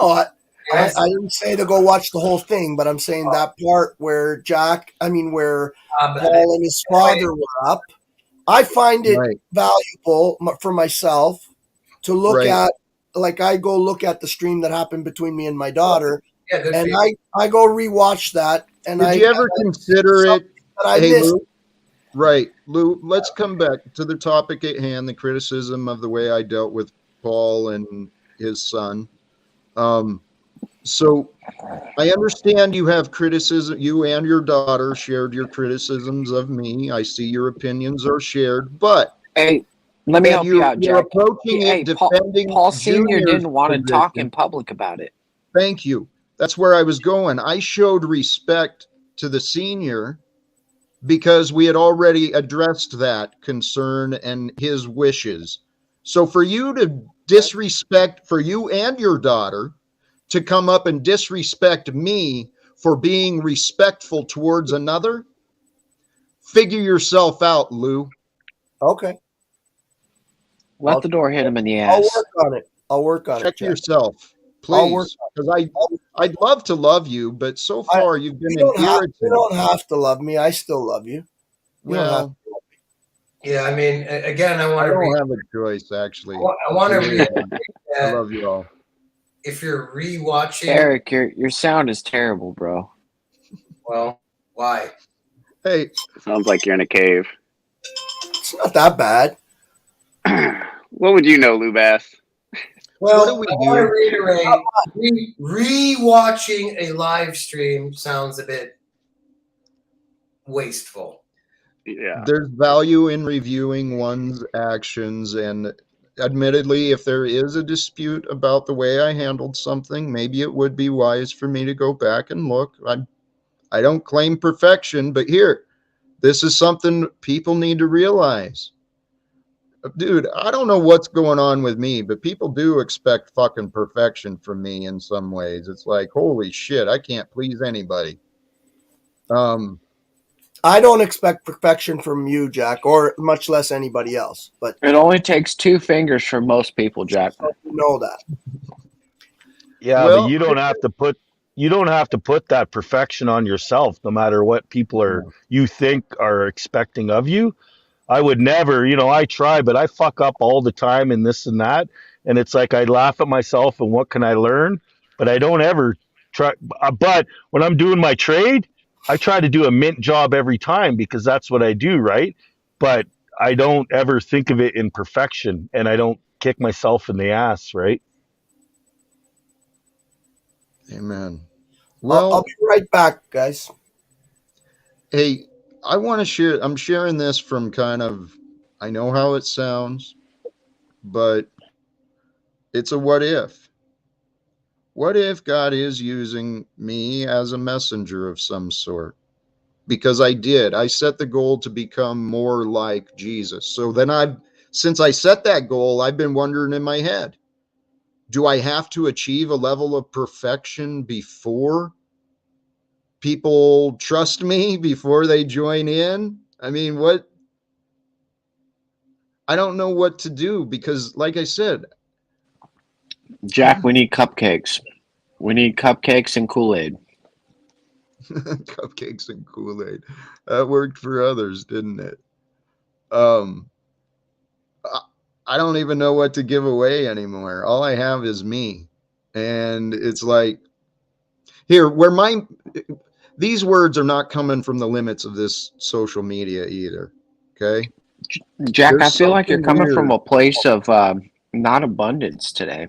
Oh, I didn't say to go watch the whole thing, but I'm saying that part where where Paul and his father were up. I find it valuable for myself to look at, like I go look at the stream that happened between me and my daughter, and I go rewatch that. And did you ever consider it? Hey, Lou, Lou, let's come back to the topic at hand, the criticism of the way I dealt with Paul and his son. So I understand you have criticism. You and your daughter shared your criticisms of me. I see your opinions are shared, but hey, let me help you out, You're Jack. approaching it defending Paul Sr. Junior's didn't want to talk in position. public about it. Thank you. That's where I was going. I showed respect to the senior because we had already addressed that concern and his wishes. So for you to disrespect, for you and your daughter to come up and disrespect me for being respectful towards another, figure yourself out, Lou. Okay. Let the door hit him in the ass. I'll work on it. Check yourself, please. Because I'd love to love you, but so far you've been an irritant. You don't have to love me. I still love you. Well, yeah, I mean, again, I don't have a choice, actually. I want to read. I love you all. If you're rewatching, Eric, your sound is terrible, bro. Well, why? Hey, sounds like you're in a cave. It's not that bad. What would you know, Lou Bass? Well, I want to reiterate, rewatching a live stream sounds a bit wasteful. Yeah. There's value in reviewing one's actions, and admittedly, if there is a dispute about the way I handled something, maybe it would be wise for me to go back and look. I don't claim perfection, but here, this is something people need to realize. dude, I don't know what's going on with me, but people do expect fucking perfection from me in some ways. It's like, holy shit, I can't please anybody. I don't expect perfection from you, Jack, or much less anybody else. But it only takes 2 fingers for most people, Jack. You know that. Yeah, well, but you don't have to put that perfection on yourself, no matter what people are you think are expecting of you. I would never, I try, but I fuck up all the time and this and that. And it's like I laugh at myself and what can I learn? But I don't ever try. But when I'm doing my trade, I try to do a mint job every time because that's what I do, right? But I don't ever think of it in perfection and I don't kick myself in the ass, right? Amen. Well, I'll be right back, guys. Hey, I want to share. I'm sharing this from kind of, I know how it sounds, but it's a what if. What if God is using me as a messenger of some sort? Because I set the goal to become more like Jesus. So then since I set that goal, I've been wondering in my head, do I have to achieve a level of perfection before people trust me, before they join in? I mean, I don't know what to do because, like I said, Jack, we need cupcakes. We need cupcakes and Kool-Aid. Cupcakes and Kool-Aid. That worked for others, didn't it? I don't even know what to give away anymore. All I have is me. And it's like, here, these words are not coming from the limits of this social media either. Okay? Jack, I feel like you're coming from a place of not abundance today.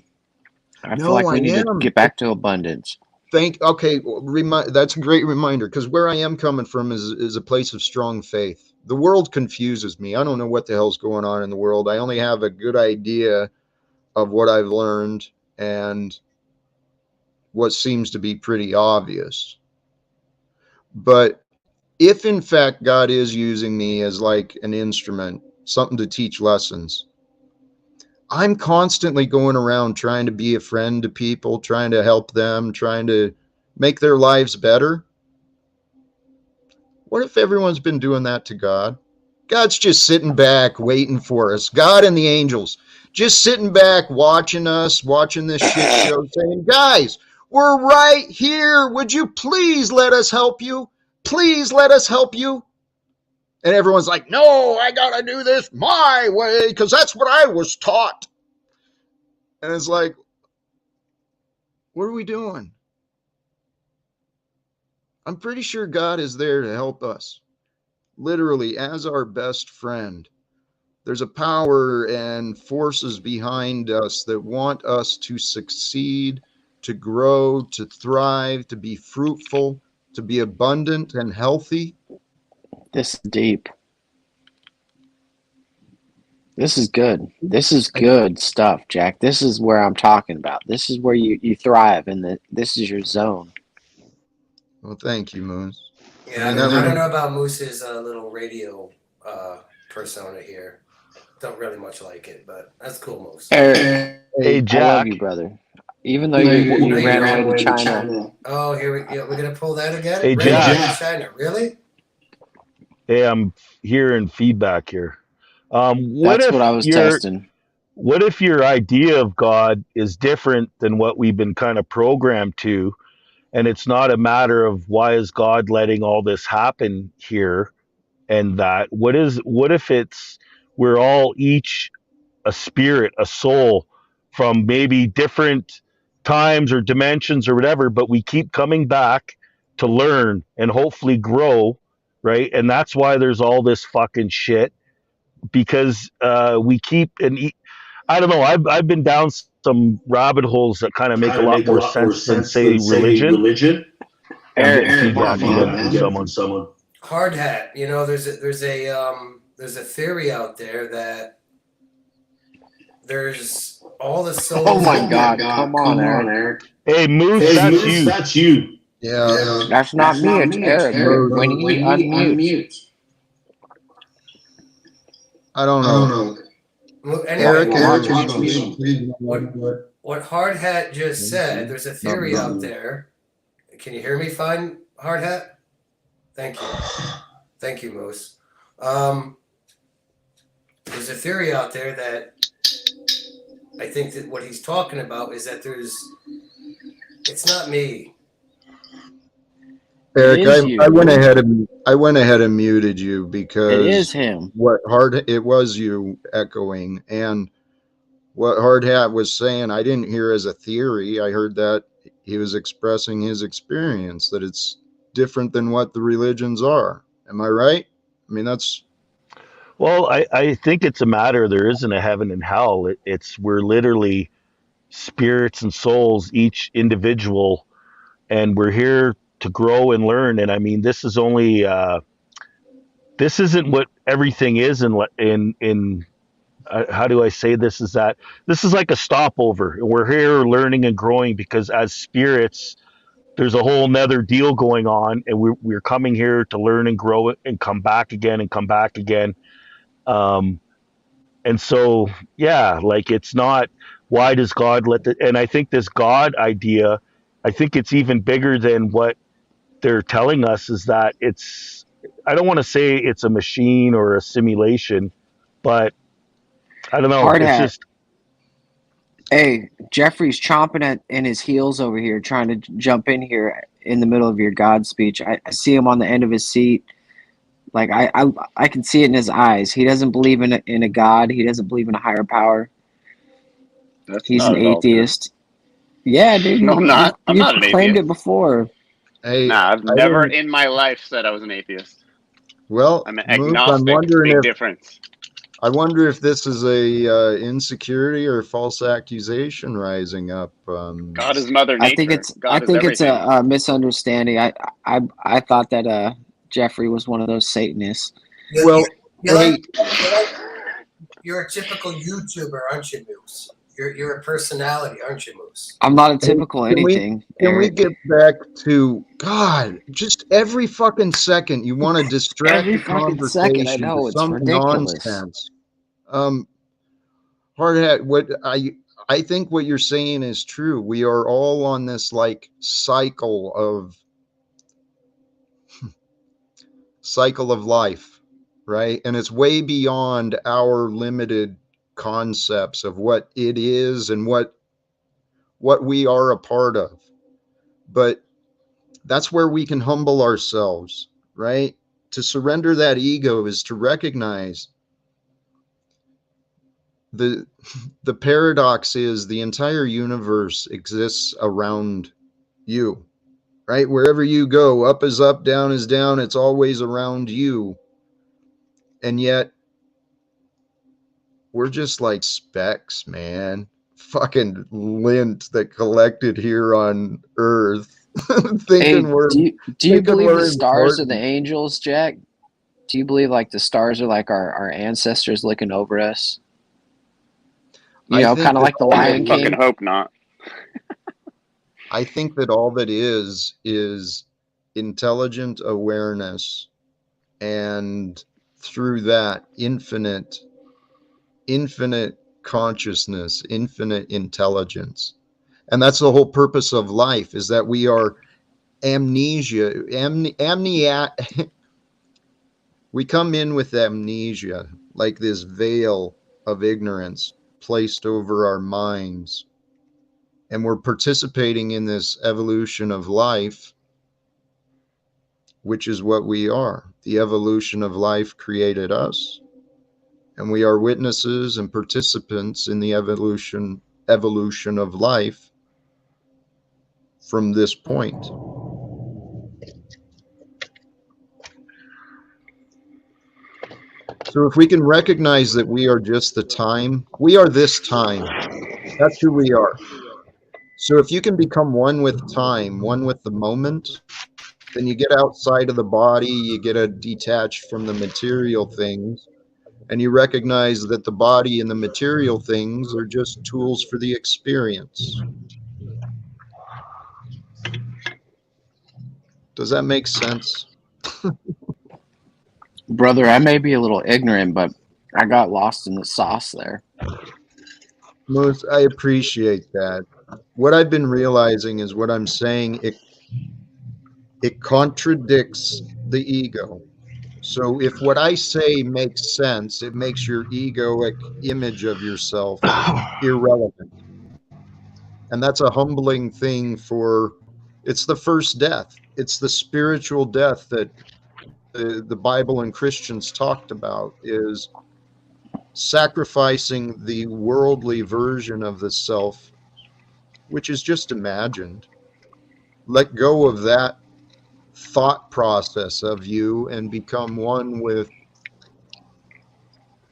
I feel like we need to get back to abundance. That's a great reminder, because where I am coming from is a place of strong faith. The world confuses me. I don't know what the hell's going on in the world. I only have a good idea of what I've learned and what seems to be pretty obvious. But if in fact God is using me as like an instrument, something to teach lessons, I'm constantly going around trying to be a friend to people, trying to help them, trying to make their lives better. What if everyone's been doing that to God? God's just sitting back waiting for us. God and the angels just sitting back watching us, watching this shit show, saying, guys, we're right here. Would you please let us help you? Please let us help you. And everyone's like, no, I got to do this my way because that's what I was taught. And it's like, what are we doing? I'm pretty sure God is there to help us, literally as our best friend. There's a power and forces behind us that want us to succeed, to grow, to thrive, to be fruitful, to be abundant and healthy. This is deep. This is good. This is good stuff, Jack. This is where I'm talking about. This is where you thrive, and this is your zone. Well, thank you, Moose. Yeah, I don't know about Moose's little radio persona here. Don't really much like it, but that's cool, Moose. Hey, Jack. I love you, brother. Even though you ran away to China. Oh, we're gonna pull that again. Hey, Jack. China, really? Hey, I'm hearing feedback here. That's what I was testing. What if your idea of God is different than what we've been kind of programmed to, and it's not a matter of why is God letting all this happen here and that? What if we're all each a spirit, a soul from maybe different times or dimensions or whatever, but we keep coming back to learn and hopefully grow, right? And that's why there's all this fucking shit, because we keep I don't know. I've been down some rabbit holes that kind of make a lot more sense than say religion. Eric, from someone. Hard hat. You know, there's a theory out there that there's all the souls. Oh my God! Come on, Eric. Hey, Moose, that's you. Yeah. That's not me. It's Eric. When he unmutes. I don't know. Anyway, Eric, what Hard Hat just said, there's a theory out there. Can you hear me fine, Hard Hat? Thank you. Thank you, Moose. There's a theory out there that I think that what he's talking about is that it's not me. Eric, I went ahead and muted you because it is him. It was you echoing, and what Hard Hat was saying, I didn't hear as a theory. I heard that he was expressing his experience, that it's different than what the religions are. Am I right? I mean, that's... Well, I think it's a matter, there isn't a heaven and hell. We're literally spirits and souls, each individual, and we're here to grow and learn. And I mean, this is only this isn't what everything is in how do I say this, is that this is like a stopover. We're here learning and growing because as spirits, there's a whole nother deal going on, and we're coming here to learn and grow and come back again and come back again. And so, yeah, like, it's not, why does God and I think this God idea, I think it's even bigger than what they're telling us, is that I don't want to say it's a machine or a simulation, but I don't know. Hard it's hat. just, Hey, Jeffrey's chomping in his heels over here, trying to jump in here in the middle of your God speech. I see him on the end of his seat. Like, I can see it in his eyes. He doesn't believe in a God. He doesn't believe in a higher power. He's an atheist. Yeah, dude. No, I'm not. I'm not an claimed atheist. it before. Hey, I've never in my life said I was an atheist. Well, I'm an agnostic. Big difference. I wonder if this is a insecurity or false accusation rising up. God is Mother Nature. I think it's a misunderstanding. I thought that Jeffrey was one of those Satanists. Well, you're a typical YouTuber, aren't you, Moose? You're a personality, aren't you, Moose? I'm not a typical anything. Can we get back to God? Just every fucking second, you want to distract the conversation. I know, it's some ridiculous. Nonsense. Hard Hat, what I think what you're saying is true. We are all on this like cycle of life, right? And it's way beyond our limited concepts of what it is and what we are a part of. But that's where we can humble ourselves, right? To surrender that ego is to recognize the paradox is the entire universe exists around you, right? Wherever you go, up is up, down is down, it's always around you. And yet we're just like specks, man. Fucking lint that collected here on Earth. Do you believe the stars are the angels, Jack? Do you believe like the stars are like our ancestors looking over us? You know, kind of like the Lion King. Fucking hope not. I think that all that is intelligent awareness, and through that infinite consciousness, infinite intelligence. And that's the whole purpose of life, is that we are we come in with amnesia, like this veil of ignorance placed over our minds. And we're participating in this evolution of life, which is what we are. The evolution of life created us, and we are witnesses and participants in the evolution of life from this point. So if we can recognize that we are just the time, we are this time. That's who we are. So if you can become one with time, one with the moment, then you get outside of the body, you get detached from the material things, and you recognize that the body and the material things are just tools for the experience. Does that make sense? Brother, I may be a little ignorant, but I got lost in the sauce there. Moose, I appreciate that. What I've been realizing is what I'm saying, it contradicts the ego. So if what I say makes sense, it makes your egoic image of yourself irrelevant. And that's a humbling thing it's the first death. It's the spiritual death that the Bible and Christians talked about, is sacrificing the worldly version of the self, which is just imagined. Let go of that thought process of you and become one with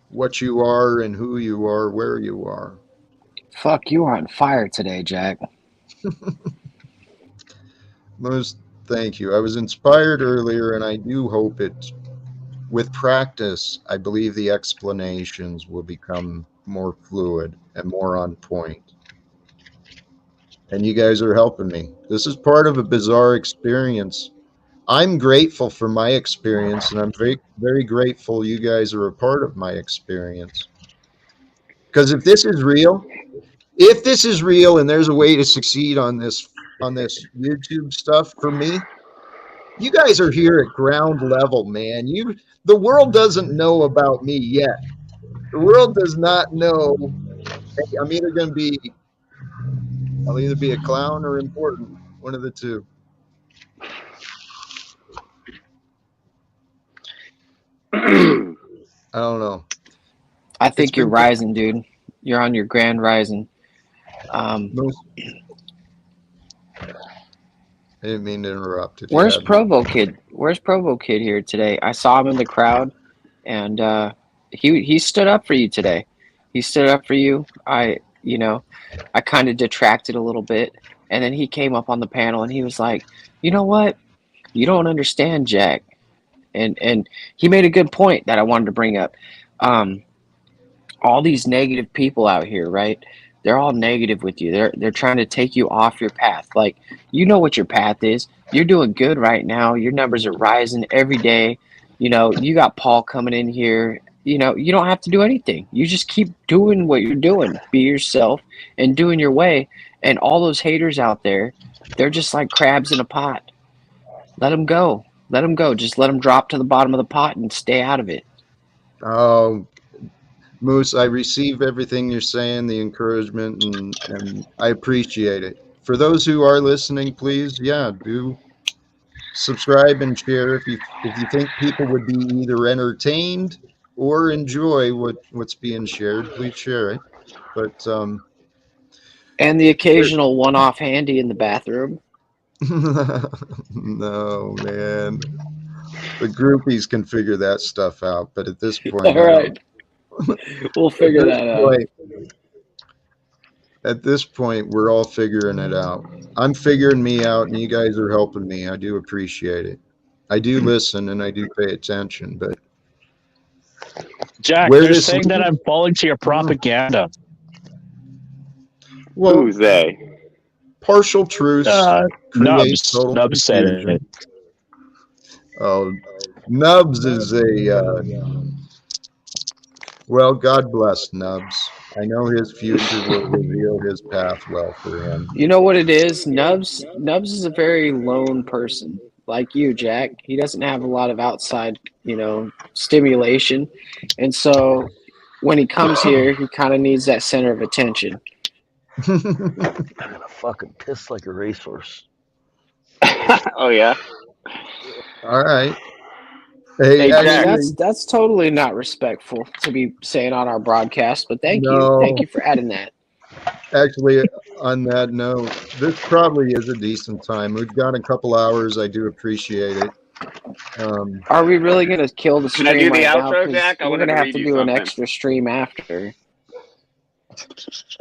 what you are and who you are, where you are. Fuck, you are on fire today, Jack. Most thank you. I was inspired earlier, and I do hope with practice, I believe the explanations will become more fluid and more on point. And you guys are helping me. This is part of a bizarre experience. I'm grateful for my experience, and I'm very, very grateful you guys are a part of my experience. Because if this is real and there's a way to succeed on this YouTube stuff for me, you guys are here at ground level, man. The world doesn't know about me yet. The world does not know. Hey, I'll either be a clown or important. One of the two. I don't know. I think you're rising, dude. You're on your grand rising. I didn't mean to interrupt. Where's Provo Kid? Where's Provo Kid here today? I saw him in the crowd, and he stood up for you today. He stood up for you. I kind of detracted a little bit, and then he came up on the panel and he was like, "You know what? You don't understand, Jack." And he made a good point that I wanted to bring up. All these negative people out here, right? They're all negative with you. They're trying to take you off your path. Like, you know what your path is. You're doing good right now. Your numbers are rising every day. You got Paul coming in here. You don't have to do anything. You just keep doing what you're doing. Be yourself and doing your way. And all those haters out there, they're just like crabs in a pot. Let them go. Let them go. Just let them drop to the bottom of the pot and stay out of it. Oh, Moose, I receive everything you're saying, the encouragement, and I appreciate it. For those who are listening, please, do subscribe and share if you think people would be either entertained or enjoy what's being shared. Please share it. But and the occasional one-off handy in the bathroom. No, man. The groupies can figure that stuff out, but at this point, all right, we'll figure that out. At this point, we're all figuring it out. I'm figuring me out, and you guys are helping me. I do appreciate it. I do listen, and I do pay attention, but Jack, they're saying that I'm falling to your propaganda. Well, who's they? Partial truths create total Nubs said it. Oh, Nubs is well, God bless Nubs. I know his future will reveal his path well for him. You know what it is? Nubs is a very lone person, like you, Jack. He doesn't have a lot of outside, stimulation. And so when he comes here, he kind of needs that center of attention. I'm gonna fucking piss like a racehorse. Oh yeah. All right. Hey, that's totally not respectful to be saying on our broadcast, but thank you for adding that. Actually, on that note, this probably is a decent time. We've got a couple hours. I do appreciate it. Are we really going to kill the stream? Can I do the right outro, now? Jack? We're going to have to do an extra stream after.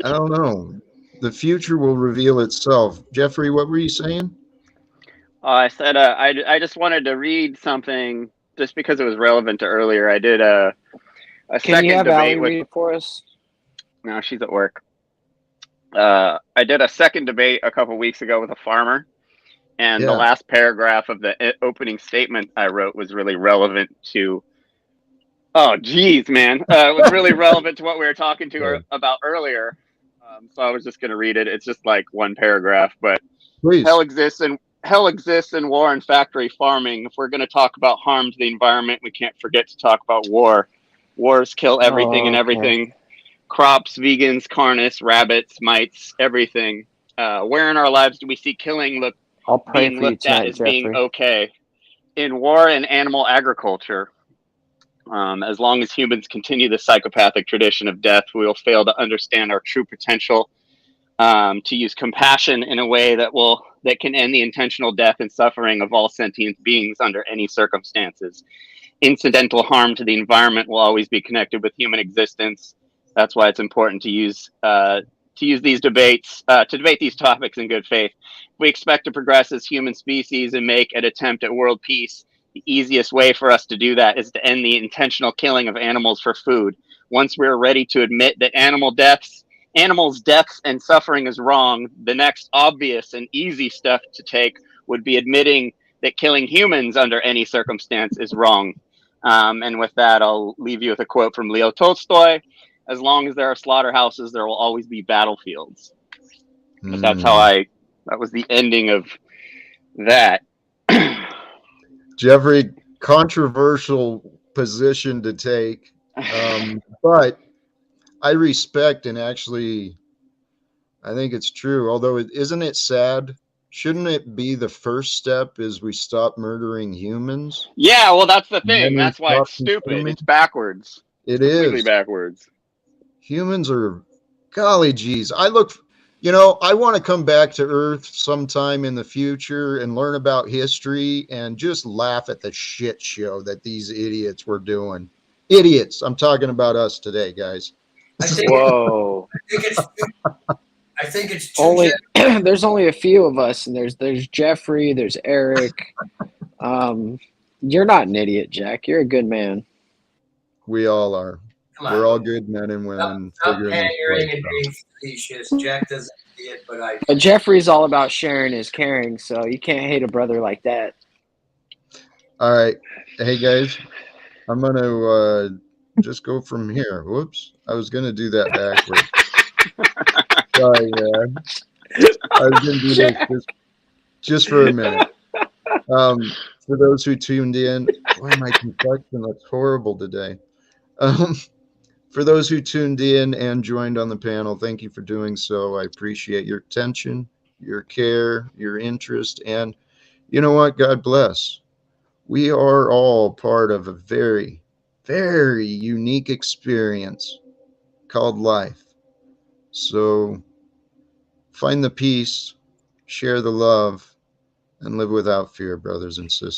I don't know. The future will reveal itself. Jeffrey, what were you saying? I said I just wanted to read something just because it was relevant to earlier. I did a second you have debate Allie read it for us? No, she's at work. I did a second debate a couple weeks ago with a farmer, and the last paragraph of the opening statement I wrote was really relevant to Oh, geez, man. It was really relevant to what we were talking to about earlier. So I was just going to read it. It's just like one paragraph, but Please. hell exists in war and factory farming. If we're going to talk about harm to the environment, we can't forget to talk about war. Wars kill everything and everything. Crops, vegans, carnists, rabbits, mites, everything. Where in our lives do we see killing I'll pray being for you looked at tonight, as being Jeffrey. okay? In war and animal agriculture, as long as humans continue the psychopathic tradition of death, we will fail to understand our true potential, to use compassion in a way that can end the intentional death and suffering of all sentient beings under any circumstances. Incidental harm to the environment will always be connected with human existence. That's why it's important to use these debates to debate these topics in good faith. If we expect to progress as human species and make an attempt at world peace, the easiest way for us to do that is to end the intentional killing of animals for food. Once we're ready to admit that animals' deaths and suffering is wrong, the next obvious and easy step to take would be admitting that killing humans under any circumstance is wrong. And with that, I'll leave you with a quote from Leo Tolstoy: "As long as there are slaughterhouses, there will always be battlefields." But that was the ending of that. Jeffrey, controversial position to take, but I respect, and actually, I think it's true. Although, isn't it sad? Shouldn't it be the first step is we stop murdering humans? Yeah, well, that's the thing. Then we That's why stop it's stupid. consuming? It's backwards. It Completely is. backwards. Humans are, golly geez. I want to come back to Earth sometime in the future and learn about history and just laugh at the shit show that these idiots were doing. Idiots. I'm talking about us today, guys. Whoa. I think it's only there's only a few of us, and there's Jeffrey, there's Eric. You're not an idiot, Jack. You're a good man. We all are. We're all good men and women. Stop pandering and being facetious. Jack doesn't see it, but I. But Jeffrey's all about sharing is caring, so you can't hate a brother like that. All right. Hey, guys. I'm going to just go from here. Whoops. I was going to do that backwards. Sorry, man. I was going to do this just for a minute. For those who tuned in, boy, my complexion looks horrible today. For those who tuned in and joined on the panel, thank you for doing so. I appreciate your attention, your care, your interest, and you know what? God bless. We are all part of a very, very unique experience called life. So find the peace, share the love, and live without fear, brothers and sisters.